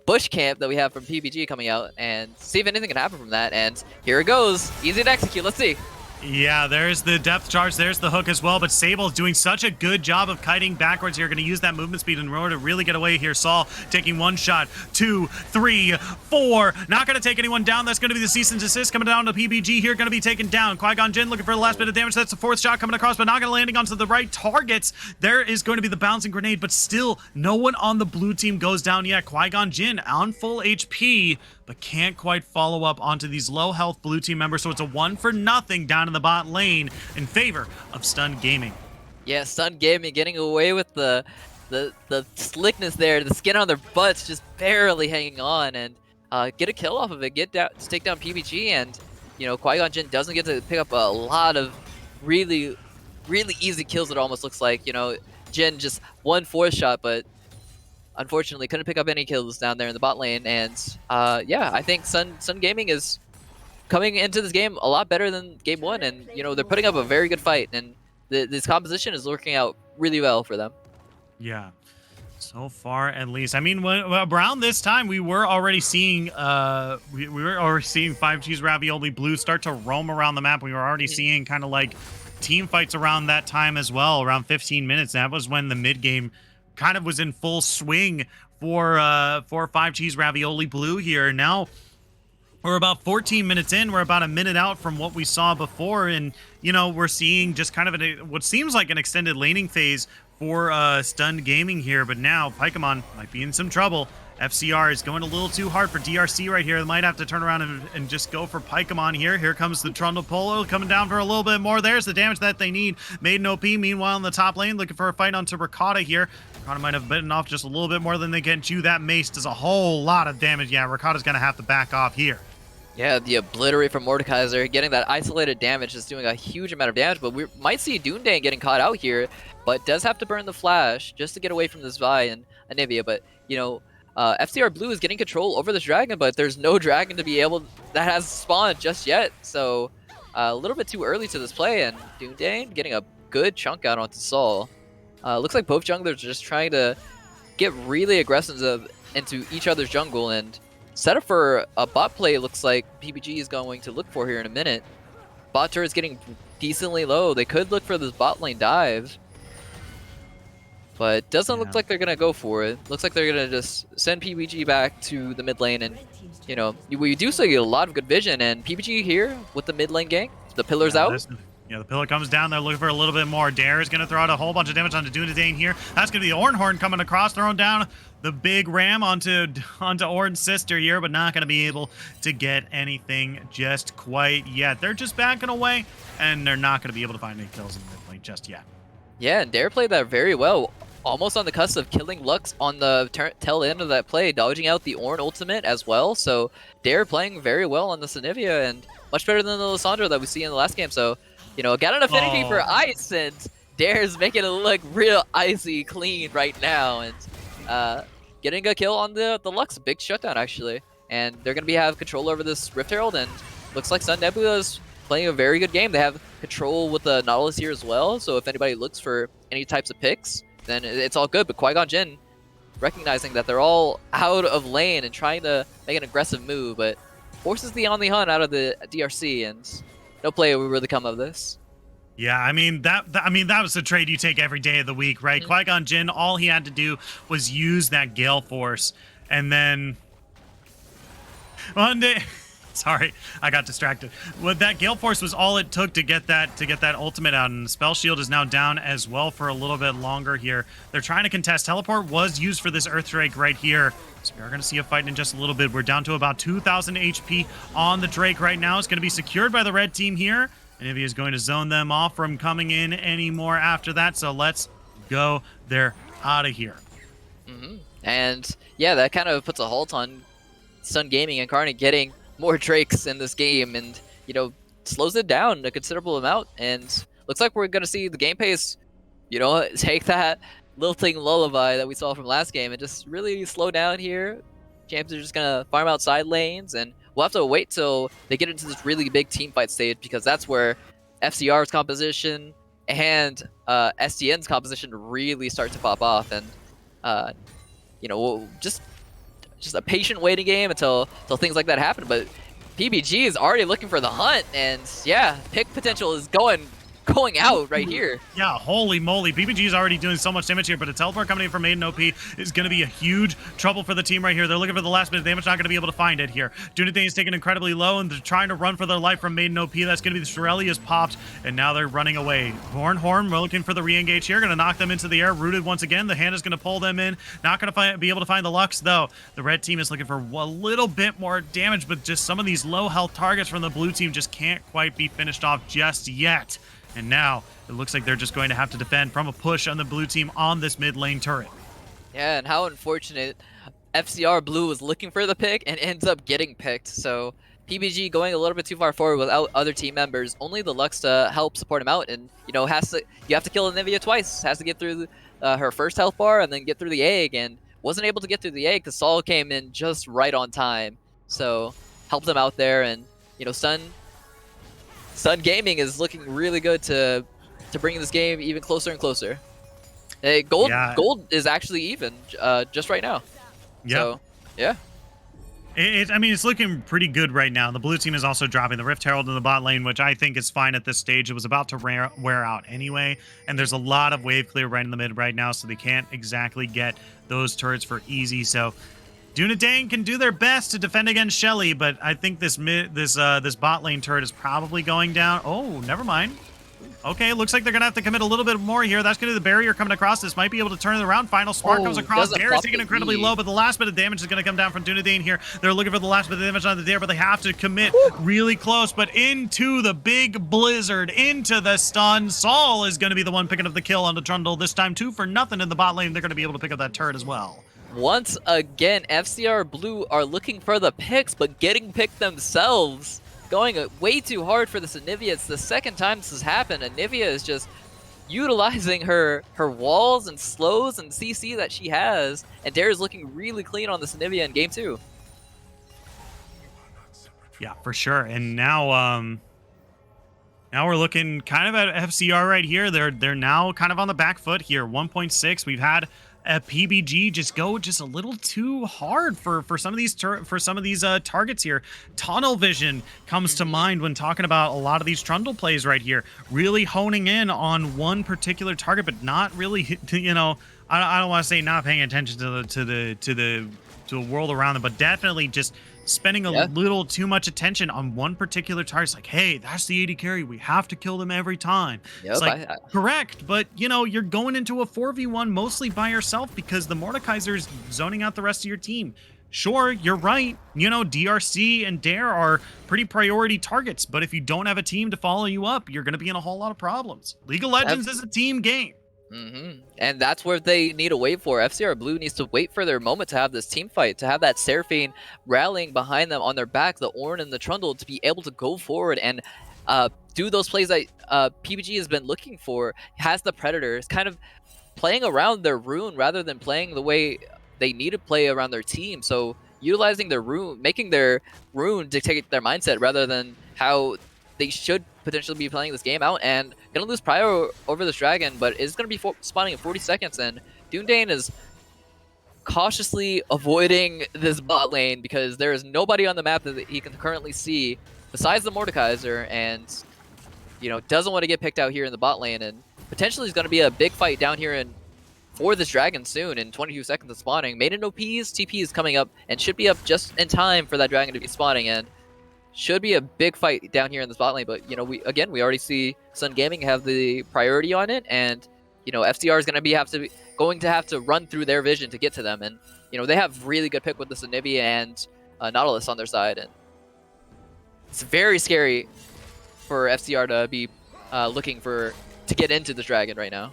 B: bush camp that we have from PBG coming out, and see if anything can happen from that. And here it goes, easy to execute. Let's see.
A: Yeah, there's the depth charge, there's the hook as well, but Sable's doing such a good job of kiting backwards here. Going to use that movement speed in order to really get away here. Saul taking 1 shot, 2, 3, 4. Not going to take anyone down. That's going to be the cease and desist coming down to PBG here. Going to be taken down. Qui-Gon Jinn looking for the last bit of damage. That's the 4th shot coming across, but not going to landing onto the right targets. There is going to be the bouncing grenade, but still no one on the blue team goes down yet. Qui-Gon Jinn on full HP, but can't quite follow up onto these low health blue team members, so it's a 1-for-0 down in the bot lane in favor of Stun Gaming.
B: Yeah, Stun Gaming getting away with the slickness there, the skin on their butts just barely hanging on, and get a kill off of it, take down PBG, and you know, Qui-Gon Jinn doesn't get to pick up a lot of really easy kills. It almost looks like, you know, Jinn just 1 4th shot, but unfortunately couldn't pick up any kills down there in the bot lane. And yeah, I think Sun Gaming is coming into this game a lot better than game 1, and you know, they're putting up a very good fight, and this composition is working out really well for them.
A: Yeah, so far at least. I mean, around this time we were already seeing we were already seeing 5G's Ravioli Blue start to roam around the map. We were already seeing kind of like team fights around that time as well, around 15 minutes. That was when the mid game kind of was in full swing for 5G's Ravioli Blue here. Now we're about 14 minutes in. We're about a minute out from what we saw before, and you know, we're seeing just kind of what seems like an extended laning phase for Stun Gaming here. But now Paikamon might be in some trouble. FCR is going a little too hard for DRC right here. They might have to turn around and just go for Paikamon here. Here comes the Trundle Polo coming down for a little bit more. There's the damage that they need. Maiden OP, meanwhile, in the top lane, looking for a fight onto Ricotta here. Ricotta might have bitten off just a little bit more than they can chew. That mace does a whole lot of damage. Yeah, Ricotta's going to have to back off here.
B: Yeah, the Obliterate from Mordekaiser, getting that isolated damage is doing a huge amount of damage, but we might see Dune getting caught out here, but does have to burn the flash just to get away from this Vi and Anivia. But, you know, FCR Blue is getting control over this dragon, but there's no dragon to be able that has spawned just yet, so a little bit too early to this play, and Dune getting a good chunk out onto Saul. Looks like both junglers are just trying to get really aggressive into each other's jungle, and set up for a bot play. Looks like PBG is going to look for here in a minute. Bot turret is getting decently low. They could look for this bot lane dive. But doesn't look like they're going to go for it. Looks like they're going to just send PBG back to the mid lane. And, you know, we do see a lot of good vision. And PBG here with the mid lane gank. The pillar's out.
A: The pillar comes down. They're looking for a little bit more. Dare is going to throw out a whole bunch of damage onto Dunedain here. That's going to be the Ornhorn coming across, throwing down the big ram onto Orn's sister here, but not going to be able to get anything just quite yet. They're just backing away, and they're not going to be able to find any kills in the mid lane just yet.
B: Yeah, and Dare played that very well. Almost on the cusp of killing Lux on the tail end of that play, dodging out the Ornn ultimate as well. So Dare playing very well on the Sinivia, and much better than the Lissandra that we see in the last game. So, you know, got an affinity for ice, and Dare's making it look real icy clean right now. And getting a kill on the Lux, big shutdown actually. And they're going to have control over this Rift Herald, and looks like Sun Nebula is playing a very good game. They have control with the Nautilus here as well, so if anybody looks for any types of picks, then it's all good. But Qui-Gon Jinn recognizing that they're all out of lane and trying to make an aggressive move, but forces the On the Hunt out of the DRC, and no play will really come of this.
A: Yeah, I mean that was a trade you take every day of the week, right? Qui-Gon Jinn, all he had to do was use that Gale Force, and then one day. Sorry, I got distracted. Well, that Gale Force was all it took to get that ultimate out, and the Spell Shield is now down as well for a little bit longer here. They're trying to contest. Teleport was used for this Earthdrake right here, so we are going to see a fight in just a little bit. We're down to about 2,000 HP on the Drake right now. It's going to be secured by the red team here, and Ivy is going to zone them off from coming in anymore after that, so let's go. They're out of here.
B: And yeah, that kind of puts a halt on Sun Gaming Incarnate getting more Drakes in this game, and you know, slows it down a considerable amount. And looks like we're gonna see the game pace, you know, take that lilting lullaby that we saw from last game and just really slow down here. Champs are just gonna farm out side lanes, and we'll have to wait till they get into this really big team fight stage, because that's where FCR's composition and STN's composition really start to pop off. And you know, we'll just a patient waiting game until things like that happen. But PBG is already looking for the hunt, and yeah, pick potential is going out right here.
A: Yeah, holy moly. PBG is already doing so much damage here, but a teleport coming in from Maiden OP is going to be a huge trouble for the team right here. They're looking for the last bit of damage, not going to be able to find it here. Dunedain is taken incredibly low, and they're trying to run for their life from Maiden OP. That's going to be the Shirelli is popped, and now they're running away. Horn, we're looking for the re-engage here. Going to knock them into the air. Rooted once again. The hand is going to pull them in. Not going to be able to find the Lux, though. The red team is looking for a little bit more damage, but just some of these low health targets from the blue team just can't quite be finished off just yet. And now it looks like they're just going to have to defend from a push on the blue team on this mid lane turret.
B: Yeah, and how unfortunate. FCR Blue was looking for the pick and ends up getting picked. So PBG going a little bit too far forward without other team members. Only the Lux to help support him out. And, you know, you have to kill Anivia twice. Has to get through her first health bar and then get through the egg. And wasn't able to get through the egg because Saul came in just right on time. So helped them out there. And, you know, Sun Gaming is looking really good to bring this game even closer and closer. Gold is actually even just right now.
A: Yeah.
B: So, yeah.
A: I mean, it's looking pretty good right now. The blue team is also dropping the Rift Herald in the bot lane, which I think is fine at this stage. It was about to wear out anyway, and there's a lot of wave clear right in the mid right now, so they can't exactly get those turrets for easy. So Dunedain can do their best to defend against Shelly, but I think this bot lane turret is probably going down. Oh, never mind. Okay, looks like they're going to have to commit a little bit more here. That's going to be the barrier coming across. This might be able to turn it around. Final spark comes across. Dare is taken incredibly low, but the last bit of damage is going to come down from Dunedain here. They're looking for the last bit of damage on the Dare, but they have to commit really close. But into the big blizzard, into the stun. Saul is going to be the one picking up the kill on the Trundle. This time 2-0 in the bot lane. They're going to be able to pick up that turret as well.
B: Once again, FCR Blue are looking for the picks, but getting picked themselves. Going way too hard for this Anivia. It's the second time this has happened. Anivia is just utilizing her walls and slows and CC that she has, and Dare is looking really clean on this Anivia in game 2.
A: Yeah, for sure. And now we're looking kind of at FCR right here. They're now kind of on the back foot here. 1.6. We've had PBG just go a little too hard for some of these targets here. Tunnel vision comes to mind when talking about a lot of these Trundle plays right here. Really honing in on one particular target, but not really, you know, I don't want to say not paying attention to the world around them, but definitely just spending a little too much attention on one particular target. It's like, hey, that's the AD carry. We have to kill them every time. It's
B: Yep,
A: like, correct, but you know, you're going into a 4v1 mostly by yourself because the Mordekaiser's zoning out the rest of your team. Sure, you're right. You know, DRC and Dare are pretty priority targets, but if you don't have a team to follow you up, you're going to be in a whole lot of problems. League of Legends is a team game.
B: And that's where they need to wait for. FCR Blue needs to wait for their moment to have this team fight, to have that Seraphine rallying behind them on their back, the Ornn and the Trundle, to be able to go forward and do those plays that PBG has been looking for. Has the Predators kind of playing around their rune rather than playing the way they need to play around their team. So utilizing their rune, making their rune dictate their mindset rather than how they should potentially be playing this game out, and gonna lose Prio over this dragon, but it's gonna be spawning in 40 seconds, and Dundane is cautiously avoiding this bot lane because there is nobody on the map that he can currently see besides the Mordekaiser, and you know, doesn't want to get picked out here in the bot lane, and potentially is gonna be a big fight down here for this dragon soon in 22 seconds of spawning. Maiden OPs, TP is coming up and should be up just in time for that dragon to be spawning, and should be a big fight down here in the spot lane. But you know, we already see Sun Gaming have the priority on it, and you know, FCR is going to have to run through their vision to get to them, and you know, they have really good pick with the Anivia and Nautilus on their side, and it's very scary for FCR to be looking to get into the dragon right now.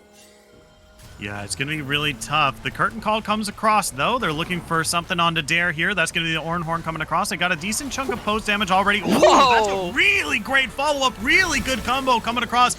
A: Yeah, it's going to be really tough. The curtain call comes across, though. They're looking for something onto Dare here. That's going to be the Ornn Horn coming across. They got a decent chunk of post damage already. Ooh, that's a really great follow-up. Really good combo coming across.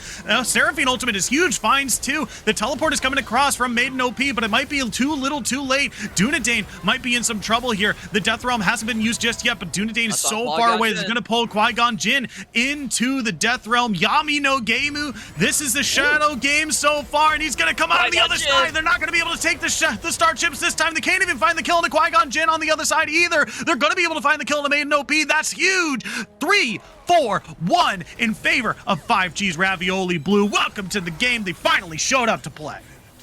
A: Seraphine ultimate is huge. Finds two. The teleport is coming across from Maiden OP, but it might be too little too late. Dunedain might be in some trouble here. The Death Realm hasn't been used just yet, but Dunedain is so far away. It's going to pull Qui-Gon Jinn into the Death Realm. Yami no Gemu. This is the Shadow game so far, and he's going to come out on the other side. They're not going to be able to take the star chips this time. They can't even find the kill on the Qui-Gon Jinn on the other side either. They're going to be able to find the kill on the Maiden OP. That's huge. 3, 4, 1 in favor of 5G's Ravioli Blue. Welcome to the game. They finally showed up to play.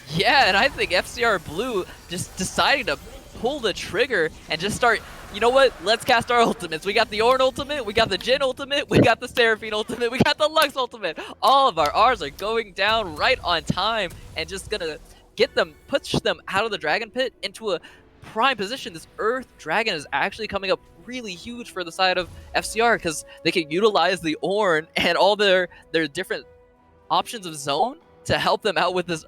B: Yeah, and I think FCR Blue just deciding to pull the trigger and just start, you know what, let's cast our ultimates. We got the Ornn ultimate, we got the Jhin ultimate, we got the Seraphine ultimate, we got the Lux ultimate. All of our R's are going down right on time and just gonna push them out of the dragon pit into a prime position. This Earth Dragon is actually coming up really huge for the side of FCR because they can utilize the Ornn and all their different options of zone to help them out with this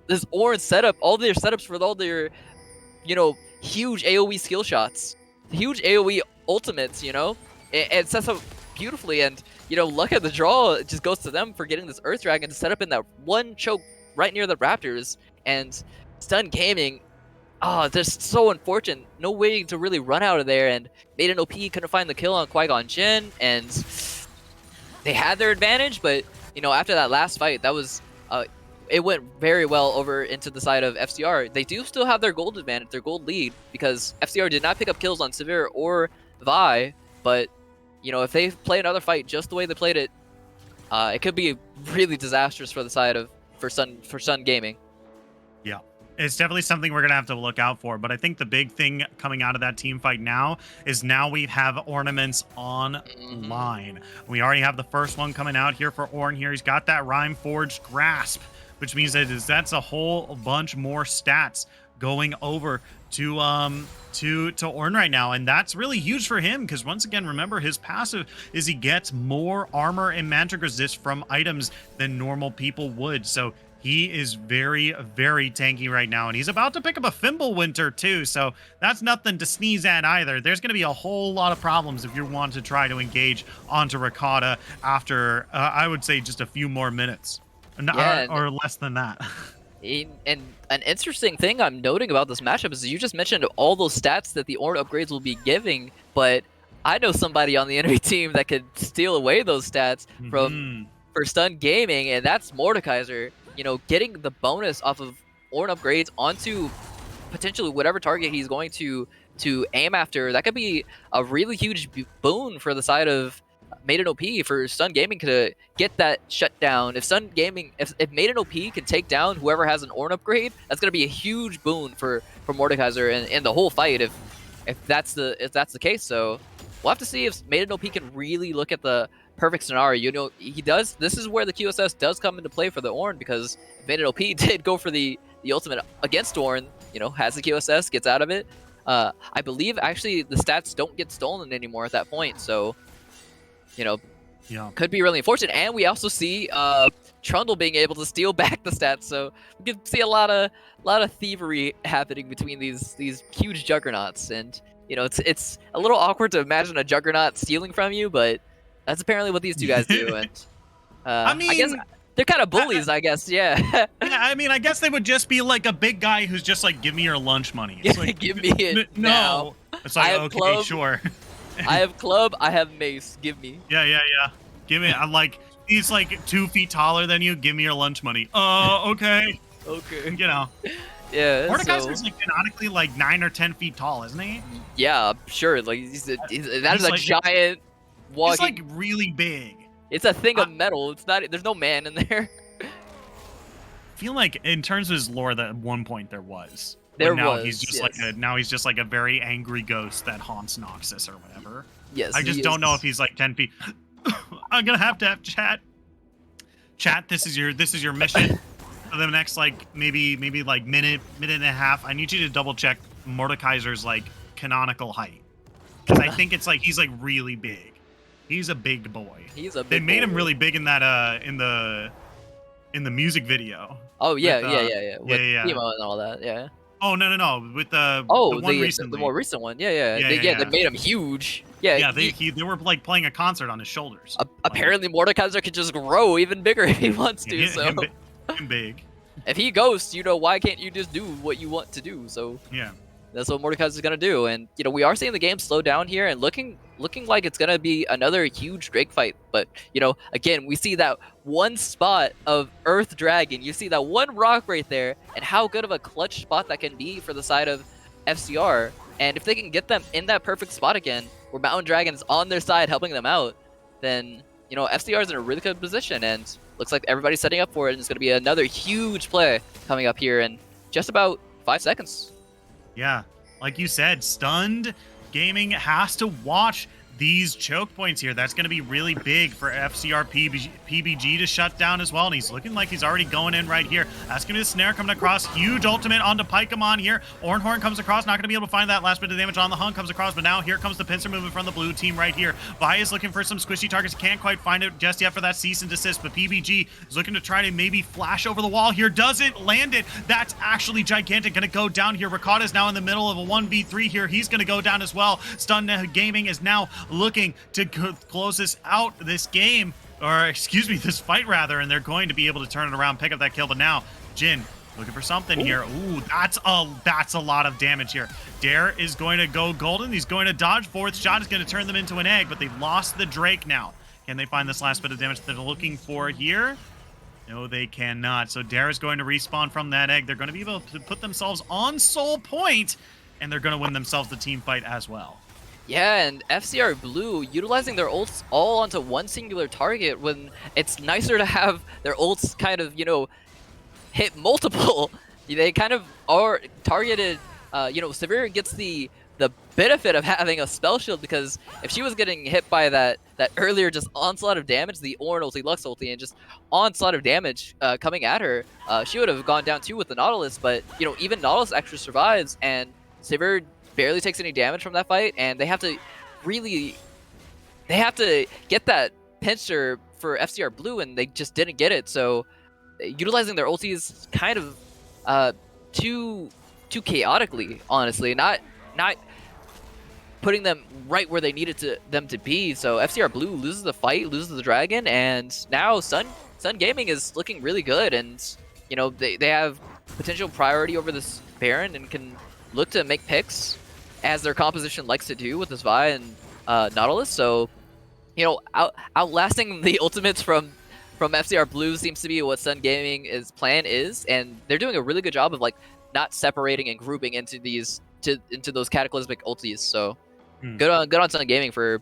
B: Ornn setup, all their setups for all their, you know, huge AoE skill shots, huge AoE ultimates, you know? It sets up beautifully, and, you know, luck of the draw, it just goes to them for getting this Earth Dragon to set up in that one choke right near the Raptors, and Stun Gaming, just so unfortunate. No way to really run out of there, and Maiden OP couldn't find the kill on Qui-Gon Jinn, and they had their advantage, but, you know, after that last fight, that was, it went very well over into the side of FCR. They do still have their gold advantage, their gold lead, because FCR did not pick up kills on Severe or Vi, but, you know, if they play another fight just the way they played it, it could be really disastrous for the side of for Sun Gaming.
A: Yeah, it's definitely something we're gonna have to look out for. But I think the big thing coming out of that team fight now is we have ornaments online. We already have the first one coming out here for Ornn. Here he's got that Rhyme Forged Grasp, which means that's a whole bunch more stats going over to Ornn right now, and that's really huge for him because, once again, remember, his passive is he gets more armor and magic resist from items than normal people would. So he is very, very tanky right now, and he's about to pick up a Fimbulwinter too, so that's nothing to sneeze at either. There's going to be a whole lot of problems if you want to try to engage onto Rakata after I would say just a few more minutes, or less than that.
B: And an interesting thing I'm noting about this matchup is you just mentioned all those stats that the Ornn upgrades will be giving, but I know somebody on the enemy team that could steal away those stats for Stun Gaming, and that's Mordekaiser. You know, getting the bonus off of Ornn upgrades onto potentially whatever target he's going to aim after, that could be a really huge boon for the side of Maiden OP for Sun Gaming to get that shut down. If Sun Gaming, if Maiden OP can take down whoever has an Ornn upgrade, that's gonna be a huge boon for Mordekaiser and the whole fight. If that's the case, so we'll have to see if Maiden OP can really look at the perfect scenario. You know, he does. This is where the QSS does come into play for the Ornn, because Maiden OP did go for the ultimate against Ornn. You know, has the QSS, gets out of it. I believe actually the stats don't get stolen anymore at that point, so you know, could be really unfortunate. And we also see Trundle being able to steal back the stats, so we can see a lot of thievery happening between these huge juggernauts. And you know, it's a little awkward to imagine a juggernaut stealing from you, but that's apparently what these two guys do. And
A: I mean,
B: I guess they're kind of bullies, I guess. Yeah.
A: Yeah, I mean, I guess they would just be like a big guy who's just like, give me your lunch money. It's like,
B: give me it now.
A: It's like, okay,
B: club,
A: sure.
B: I have club, I have mace, give me.
A: Yeah. Give me, I'm like, he's like 2 feet taller than you, give me your lunch money. Okay.
B: Okay.
A: You know.
B: Yeah.
A: Mordekaiser's like canonically like 9 or 10 feet tall, isn't he?
B: Yeah, sure. Like that is a
A: like,
B: giant walking.
A: He's like really big.
B: It's a thing of metal. It's not. There's no man in there.
A: I feel like in terms of his lore, that at one point there was.
B: There
A: now
B: was.
A: He's just now he's just like a very angry ghost that haunts Noxus or whatever.
B: Yes.
A: I just don't know if he's like 10 feet. I'm gonna have to have chat. Chat, this is your mission for the next like maybe like minute and a half. I need you to double check Mordekaiser's like canonical height, because I think it's like he's like really big. He's a big boy.
B: He's a big
A: They made
B: boy.
A: him really big in that in the music video.
B: Oh yeah,
A: with,
B: with
A: yeah.
B: Emo and all that. Yeah.
A: Oh no, with the one recently.
B: The more recent one. Yeah.
A: Yeah.
B: They made him huge. Yeah.
A: Yeah, they were like playing a concert on his shoulders.
B: Apparently, Mordekaiser could just grow even bigger if he wants to. So
A: him big.
B: If he ghosts, you know, why can't you just do what you want to do? So
A: yeah.
B: That's what Mordekaiser's gonna do. And you know, we are seeing the game slow down here and looking like it's gonna be another huge Drake fight. But you know, again, we see that one spot of Earth Dragon. You see that one rock right there, and how good of a clutch spot that can be for the side of FCR. And if they can get them in that perfect spot again, where Mountain Dragon is on their side helping them out, then you know, FCR is in a really good position, and looks like everybody's setting up for it. And it's gonna be another huge play coming up here in just about 5 seconds.
A: Yeah, like you said, Stunned Gaming has to watch these choke points here. That's going to be really big for FCR PBG to shut down as well. And he's looking like he's already going in right here. That's going to be the snare coming across. Huge ultimate onto Pokemon here. Ornhorn comes across. Not going to be able to find that last bit of damage on the Hunt. Comes across, but now here comes the pincer movement from the blue team right here. Vi is looking for some squishy targets. Can't quite find it just yet for that cease and desist. But PBG is looking to try to maybe flash over the wall here. Doesn't land it. That's actually gigantic. Going to go down here. Ricotta is now in the middle of a 1v3 here. He's going to go down as well. Stun Gaming is now looking to close this out, this game, or excuse me, this fight rather, and they're going to be able to turn it around, pick up that kill. But now Jin looking for something here. Ooh, that's a lot of damage here. Dare is going to go golden. He's going to dodge. Fourth shot is going to turn them into an egg, but they've lost the Drake now. Can they find this last bit of damage that they're looking for here? No, they cannot. So Dare is going to respawn from that egg. They're going to be able to put themselves on soul point, and they're going to win themselves the team fight as well.
B: Yeah, and FCR Blue utilizing their ults all onto one singular target, when it's nicer to have their ults kind of, you know, hit multiple. They kind of are targeted. You know, Severe gets the benefit of having a spell shield, because if she was getting hit by that earlier just onslaught of damage, the Ornn ulti, Lux ulti, and just onslaught of damage coming at her, she would have gone down too with the Nautilus. But you know, even Nautilus actually survives, and Severe barely takes any damage from that fight, and they have to get that pincer for FCR Blue, and they just didn't get it. So utilizing their ultis kind of too chaotically, honestly, not putting them right where they needed them to be. So FCR Blue loses the fight, loses the dragon, and now Sun Gaming is looking really good, and you know, they have potential priority over this Baron and can look to make picks, as their composition likes to do with this Vi and Nautilus. So, you know, outlasting the ultimates from FCR Blue seems to be what Sun Gaming's plan is, and they're doing a really good job of like not separating and grouping into those cataclysmic ultis. So, good on Sun Gaming for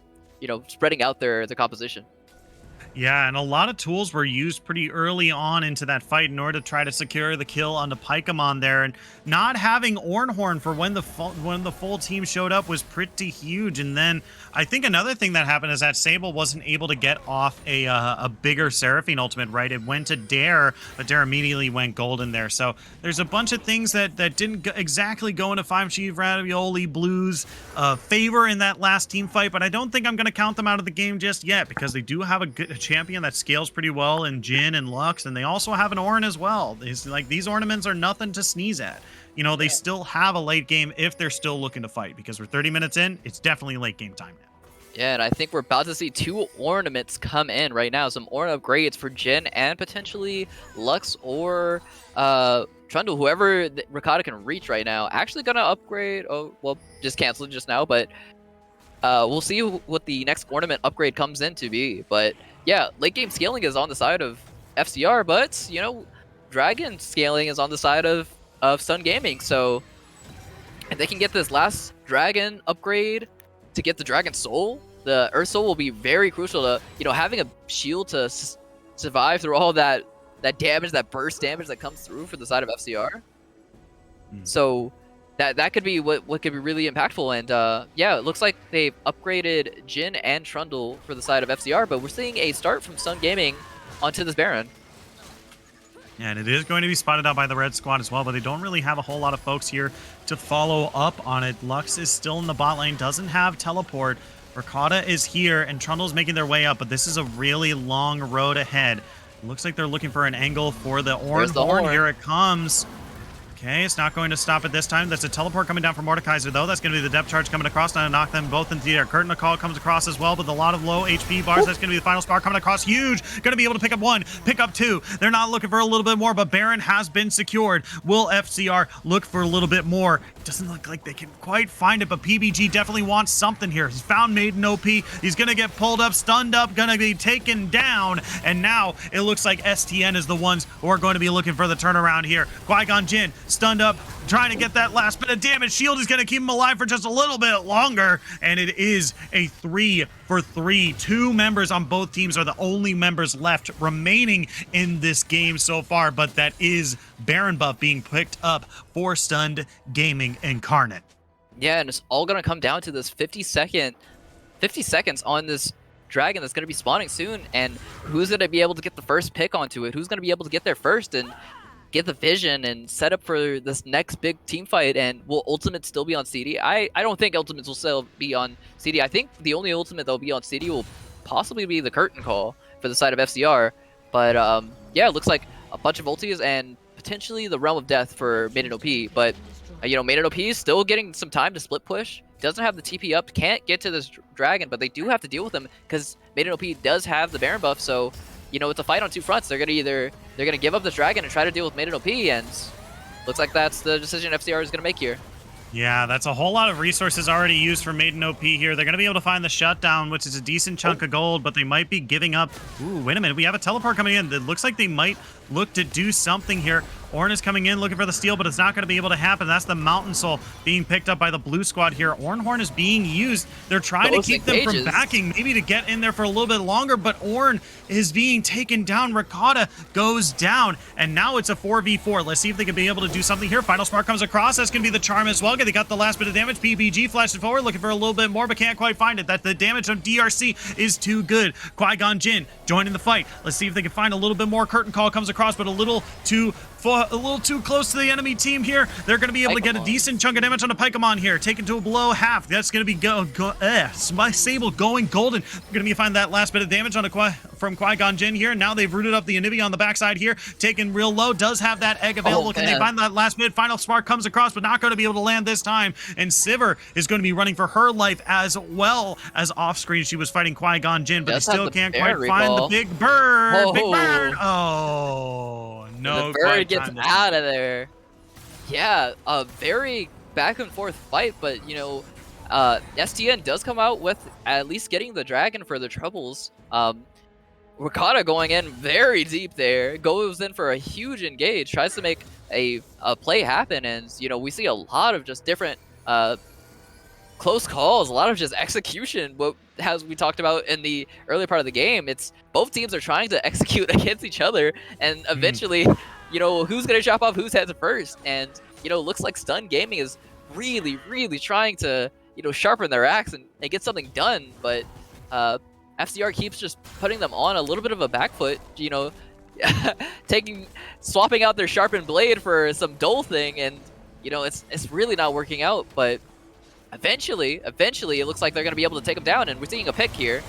B: spreading out their composition.
A: Yeah, and a lot of tools were used pretty early on into that fight in order to try to secure the kill onto Paikamon there, and not having Ornhorn for when the full team showed up was pretty huge. And then I think another thing that happened is that Sable wasn't able to get off a bigger Seraphine ultimate, right? It went to Dare, but Dare immediately went golden there. So there's a bunch of things that didn't exactly go into 5G Ravioli Blues favor in that last team fight, but I don't think I'm going to count them out of the game just yet, because they do have a champion that scales pretty well in Jin and Lux, and they also have an Ornn as well. These ornaments are nothing to sneeze at. They still have a late game if they're still looking to fight, because we're 30 minutes in. It's definitely late game time now.
B: Yeah, and I think we're about to see 2 ornaments come in right now. Some Ornn upgrades for Jin and potentially Lux or Trundle, whoever Ricotta can reach right now. Actually gonna upgrade. Oh, well, just canceled just now, but we'll see what the next ornament upgrade comes in to be. But yeah, late game scaling is on the side of FCR, but Dragon scaling is on the side of Sun Gaming. So if they can get this last Dragon upgrade to get the Dragon Soul, the Earth Soul will be very crucial to having a shield to survive through all that damage, that burst damage that comes through for the side of FCR. So that could be what could be really impactful. And yeah, it looks like they've upgraded Jin and Trundle for the side of FCR, but we're seeing a start from Sun Gaming onto this Baron.
A: Yeah, and it is going to be spotted out by the red squad as well, but they don't really have a whole lot of folks here to follow up on it. Lux is still in the bot lane, doesn't have teleport. Ricotta is here, and Trundle's making their way up, but this is a really long road ahead. Looks like they're looking for an angle for the Ornhorn. Here it comes. Okay, it's not going to stop it this time. That's a teleport coming down from Mordekaiser, though. That's going to be the depth charge coming across to knock them both into the air. Curtain of Call comes across as well, but a lot of low HP bars. That's going to be the final spark coming across. Huge. Going to be able to pick up 1, pick up 2. They're not looking for a little bit more, but Baron has been secured. Will FCR look for a little bit more? It doesn't look like they can quite find it, but PBG definitely wants something here. He's found Maiden OP. He's going to get pulled up, stunned up, going to be taken down, and now it looks like STN is the ones who are going to be looking for the turnaround here. Qui-Gon Jinn stunned up, trying to get that last bit of damage. Shield is going to keep him alive for just a little bit longer, and it is a 3 for 3. 2 members on both teams are the only members left remaining in this game so far, but that is Baron buff being picked up for Stunned Gaming Incarnate.
B: Yeah, and it's all going to come down to this 50 seconds on this Dragon that's going to be spawning soon, and who's going to be able to get the first pick onto it? Who's going to be able to get there first and get the vision and set up for this next big team fight? And will Ultimate still be on CD? I don't think Ultimates will still be on CD. I think the only Ultimate that'll be on CD will possibly be the Curtain Call for the side of FCR. But yeah, it looks like a bunch of ultis and potentially the Realm of Death for Maiden OP. But Maiden OP is still getting some time to split push. Doesn't have the TP up, can't get to this Dragon, but they do have to deal with him because Maiden OP does have the Baron buff. So it's a fight on 2 fronts. They're gonna give up this Dragon and try to deal with Maiden OP, and looks like that's the decision FCR is gonna make here.
A: Yeah, that's a whole lot of resources already used for Maiden OP here. They're going to be able to find the shutdown, which is a decent chunk of gold, but they might be giving up. Ooh, wait a minute. We have a teleport coming in. It looks like they might look to do something here. Ornn is coming in looking for the steal, but it's not going to be able to happen. That's the Mountain Soul being picked up by the blue squad here. Ornhorn is being used. They're trying to keep them from backing, maybe to get in there for a little bit longer, but Ornn is being taken down. Ricotta goes down, and now it's a 4v4. Let's see if they can be able to do something here. Final Spark comes across. That's going to be the charm as well. They got the last bit of damage. PBG flashed it forward, looking for a little bit more, but can't quite find it. That the damage on DRC is too good. Qui-Gon Jinn joining the fight. Let's see if they can find a little bit more. Curtain Call comes across, but a little too close to the enemy team here. They're going to be able to get a decent chunk of damage on a Paikamon here. Taken to a below half. That's going to be my Sable going golden. They're going to be find that last bit of damage on from Qui-Gon Jinn here. Now they've rooted up the Anivia on the backside here. Taken real low. Does have that egg available. Can they find that last bit? Final Spark comes across, but not going to be able to land this time. And Sivir is going to be running for her life as well as off screen. She was fighting Qui-Gon Jinn, but they still can't quite find the big bird. Big bird. Oh, no.
B: The bird gets out of there. Yeah, a very back and forth fight, but STN does come out with at least getting the Dragon for the troubles. Ricotta going in very deep there, goes in for a huge engage, tries to make a play happen, and we see a lot of just different close calls, a lot of just execution. What as we talked about in the earlier part of the game, it's both teams are trying to execute against each other, and eventually, who's gonna chop off whose heads first? And looks like Stun Gaming is really, really trying to sharpen their axe and get something done, but FCR keeps just putting them on a little bit of a back foot. Swapping out their sharpened blade for some dull thing, and it's really not working out. But eventually, it looks like they're going to be able to take them down, and we're seeing a pick here.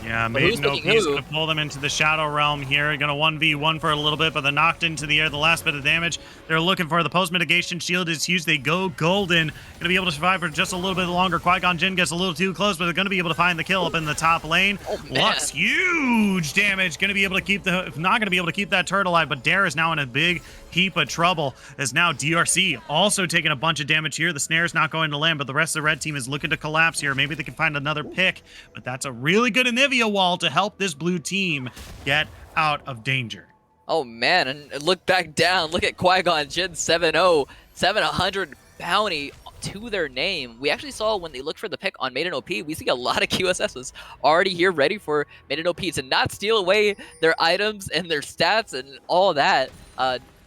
A: Yeah, Maiden OP is going to pull them into the Shadow Realm here. Going to 1v1 for a little bit, but they're knocked into the air. The last bit of damage they're looking for. The post-mitigation shield is used. They go golden. Going to be able to survive for just a little bit longer. Qui-Gon Jinn gets a little too close, but they're going to be able to find the kill up in the top lane. Lux, huge damage. Going to be able to keep not going to be able to keep that turret alive, but Dare is now in a big heap of trouble, as now DRC also taking a bunch of damage here. The snare's not going to land, but the rest of the red team is looking to collapse here. Maybe they can find another pick, but that's a really good Anivia wall to help this blue team get out of danger.
B: Oh man, and look back down. Look at Qui-Gon Jinn 7-0, 700 bounty to their name. We actually saw when they looked for the pick on Maiden OP, we see a lot of QSSs already here ready for Maiden OP to not steal away their items and their stats and all that.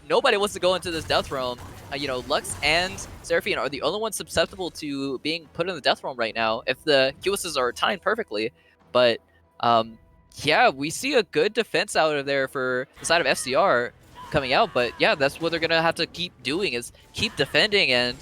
B: Nobody wants to go into this death realm. Lux and Seraphine are the only ones susceptible to being put in the death realm right now if the QSs are timed perfectly. But yeah, we see a good defense out of there for the side of FCR coming out. But yeah, that's what they're gonna have to keep doing, is keep defending. And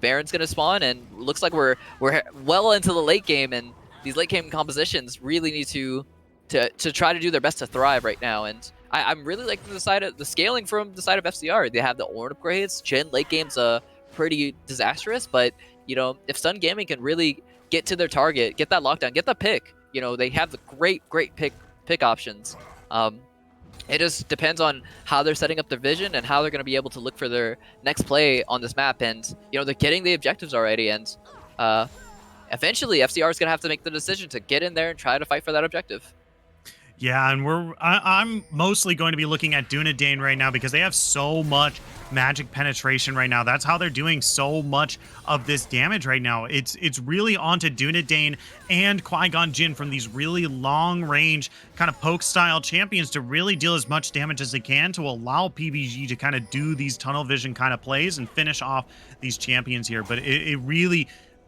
B: Baron's gonna spawn, and looks like we're well into the late game, and these late game compositions really need to try to do their best to thrive right now. And I'm really liking the scaling from the side of FCR. They have the Ornn upgrades. Jhin late game's pretty disastrous, but if Stun Gaming can really get to their target, get that lockdown, get the pick, they have the great pick options. It just depends on how they're setting up their vision and how they're going to be able to look for their next play on this map. And they're getting the objectives already, and eventually FCR is going to have to make the decision to get in there and try to fight for that objective.
A: Yeah, and I'm mostly going to be looking at Dunedain right now because they have so much magic penetration right now. That's how they're doing so much of this damage right now. It's really onto Dunedain and Qui-Gon Jinn from these really long range kind of poke style champions to really deal as much damage as they can to allow PBG to kind of do these tunnel vision kind of plays and finish off these champions here. But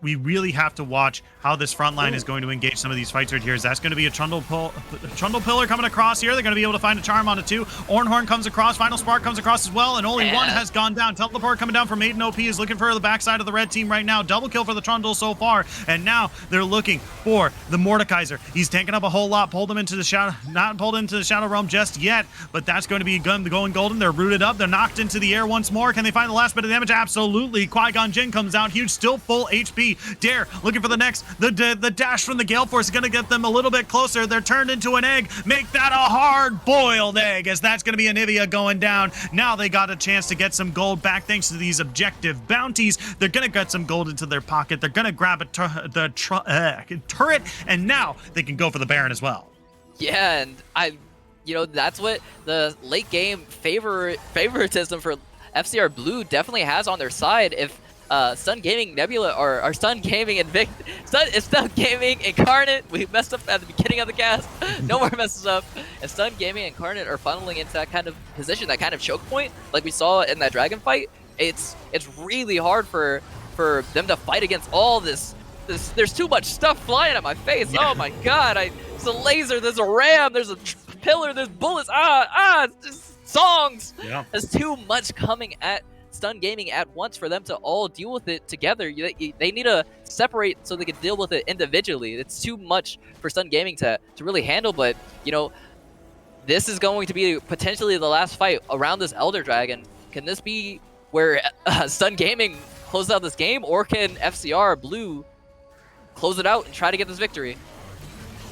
A: we really have to watch how this front line is going to engage some of these fights right here. That's going to be a Trundle Pillar coming across here. They're going to be able to find a charm on it too. Ornhorn comes across. Final Spark comes across as well, and only one has gone down. Teleport coming down from Maiden OP is looking for the backside of the red team right now. Double kill for the Trundle so far, and now they're looking for the Mordekaiser. He's tanking up a whole lot. Pulled them into the shadow, not pulled into the Shadow Realm just yet, but that's going to be going golden. They're rooted up. They're knocked into the air once more. Can they find the last bit of damage? Absolutely. Qui-Gon Jinn comes out huge, still full HP. Dare looking for the next. The dash from the Gale Force is going to get them a little bit closer. They're turned into an egg. Make that a hard-boiled egg, as that's going to be Anivia going down. Now they got a chance to get some gold back thanks to these objective bounties. They're going to get some gold into their pocket. They're going to grab the turret, and now they can go for the Baron as well.
B: Yeah, and that's what the late game favoritism for FCR Blue definitely has on their side. If Stun Gaming Nebula or Stun Gaming Stun Gaming Incarnate, we messed up at the beginning of the cast. No more messes up. If Stun Gaming Incarnate are funneling into that kind of position, that kind of choke point, like we saw in that dragon fight, it's really hard for them to fight against all this. There's too much stuff flying at my face. Yeah. Oh my god! There's a laser, there's a ram, there's a pillar, there's bullets. It's just songs. Yeah. There's too much coming at Stun Gaming at once for them to all deal with it together. They need to separate so they can deal with it individually. It's too much for Stun Gaming to really handle, but this is going to be potentially the last fight around this Elder Dragon. Can this be where Stun Gaming closes out this game, or can FCR Blue close it out and try to get this victory?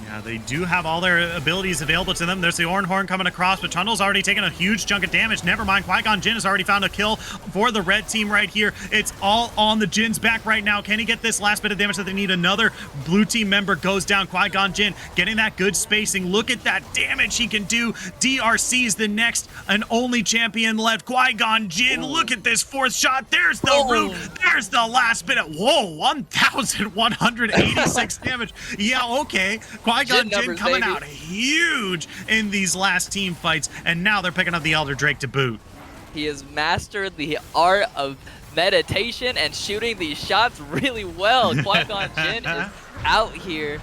A: Yeah, they do have all their abilities available to them. There's the Oran Horn coming across, but Trundle's already taken a huge chunk of damage. Never mind, Qui-Gon Jinn has already found a kill for the red team right here. It's all on the Jinn's back right now. Can he get this last bit of damage that they need? Another blue team member goes down. Qui-Gon Jinn getting that good spacing. Look at that damage he can do. DRC's the next and only champion left. Qui-Gon Jinn, look at this fourth shot. There's the root. There's the last bit of, whoa, 1,186 damage. Yeah, okay. Qui-Gon Jinn coming out huge in these last team fights, and now they're picking up the Elder Drake to boot.
B: He has mastered the art of meditation and shooting these shots really well. Qui-Gon Jinn is out here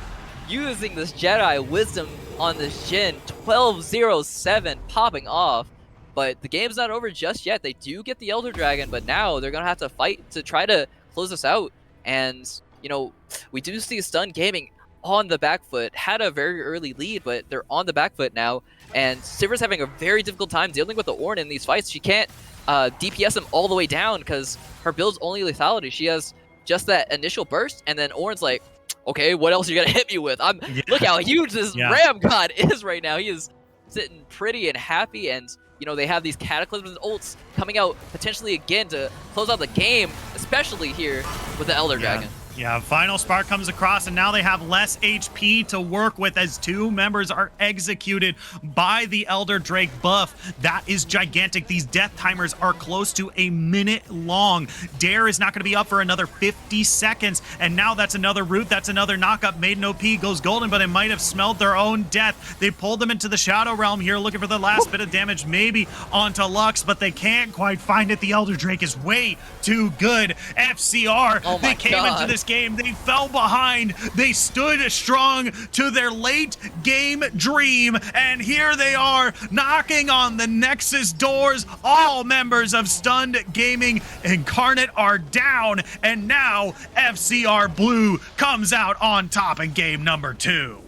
B: using this Jedi wisdom on this Jinn. 12-0-7 popping off. But the game's not over just yet. They do get the Elder Dragon, but now they're going to have to fight to try to close this out. And, you know, we do see Stun Gaming on the back foot, had a very early lead, but they're on the back foot now, and Sivir's having a very difficult time dealing with the Ornn in these fights. She can't DPS him all the way down because her build's only lethality. She has just that initial burst, and then Ornn's like, okay, what else are you gonna hit me with? Look how huge this Ram God is right now. He is sitting pretty and happy, and you know, they have these Cataclysm ults coming out potentially again to close out the game, especially here with the Elder Dragon.
A: Yeah, final spark comes across, and now they have less HP to work with as two members are executed by the Elder Drake buff. That is gigantic. These death timers are close to a minute long. Dare is not going to be up for another 50 seconds, and now that's another root. That's another knockup. Maiden OP goes golden, but it might have smelled their own death. They pulled them into the Shadow Realm here, looking for the last bit of damage, maybe onto Lux, but they can't quite find it. The Elder Drake is way too good. FCR, they came into this game, they fell behind, they stood strong to their late game dream, and here they are knocking on the Nexus doors. All members of Stunned Gaming Incarnate are down, and now FCR Blue comes out on top in game number 2.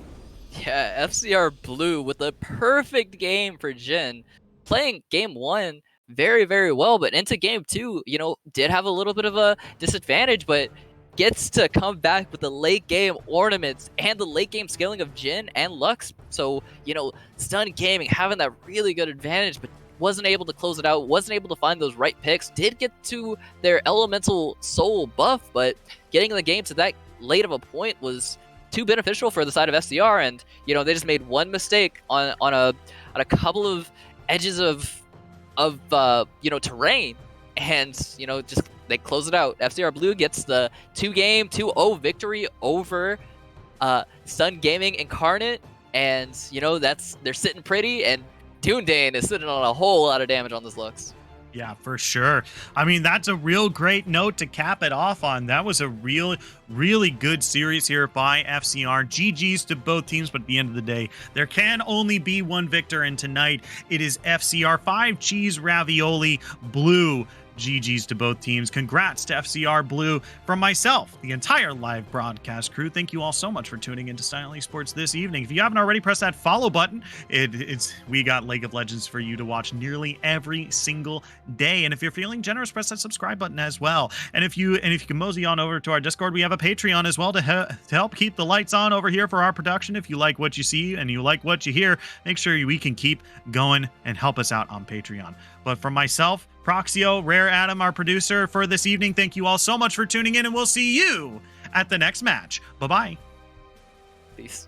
B: Yeah, FCR Blue with a perfect game for Jin, playing game 1 very, very well, but into game 2, you know, did have a little bit of a disadvantage, but gets to come back with the late game ornaments and the late game scaling of Jin and Lux. So, you know, Stun Gaming having that really good advantage, but wasn't able to close it out, wasn't able to find those right picks, did get to their Elemental Soul buff, but getting the game to that late of a point was too beneficial for the side of SCR, and, you know, they just made one mistake on a couple of edges of you know, terrain, and, you know, just they close it out. FCR Blue gets the 2-game 2-0 victory over Stun Gaming Incarnate, and, you know, they're sitting pretty, and Toondane is sitting on a whole lot of damage on this Lux.
A: Yeah, for sure. I mean, that's a real great note to cap it off on. That was a really good series here by FCR. GG's to both teams, but at the end of the day, there can only be one victor, and tonight it is FCR 5 Cheese Ravioli Blue. GG's to both teams. Congrats to FCR Blue. From myself, the entire live broadcast crew, thank you all so much for tuning into Style Esports this evening. If you haven't already, press that follow button. We got League of Legends for you to watch nearly every single day. And if you're feeling generous, press that subscribe button as well. And if you can mosey on over to our Discord, we have a Patreon as well to help keep the lights on over here for our production. If you like what you see and you like what you hear, make sure we can keep going and help us out on Patreon. But from myself, Proxio, Rare Adam, our producer for this evening, thank you all so much for tuning in, and we'll see you at the next match. Bye-bye.
B: Peace.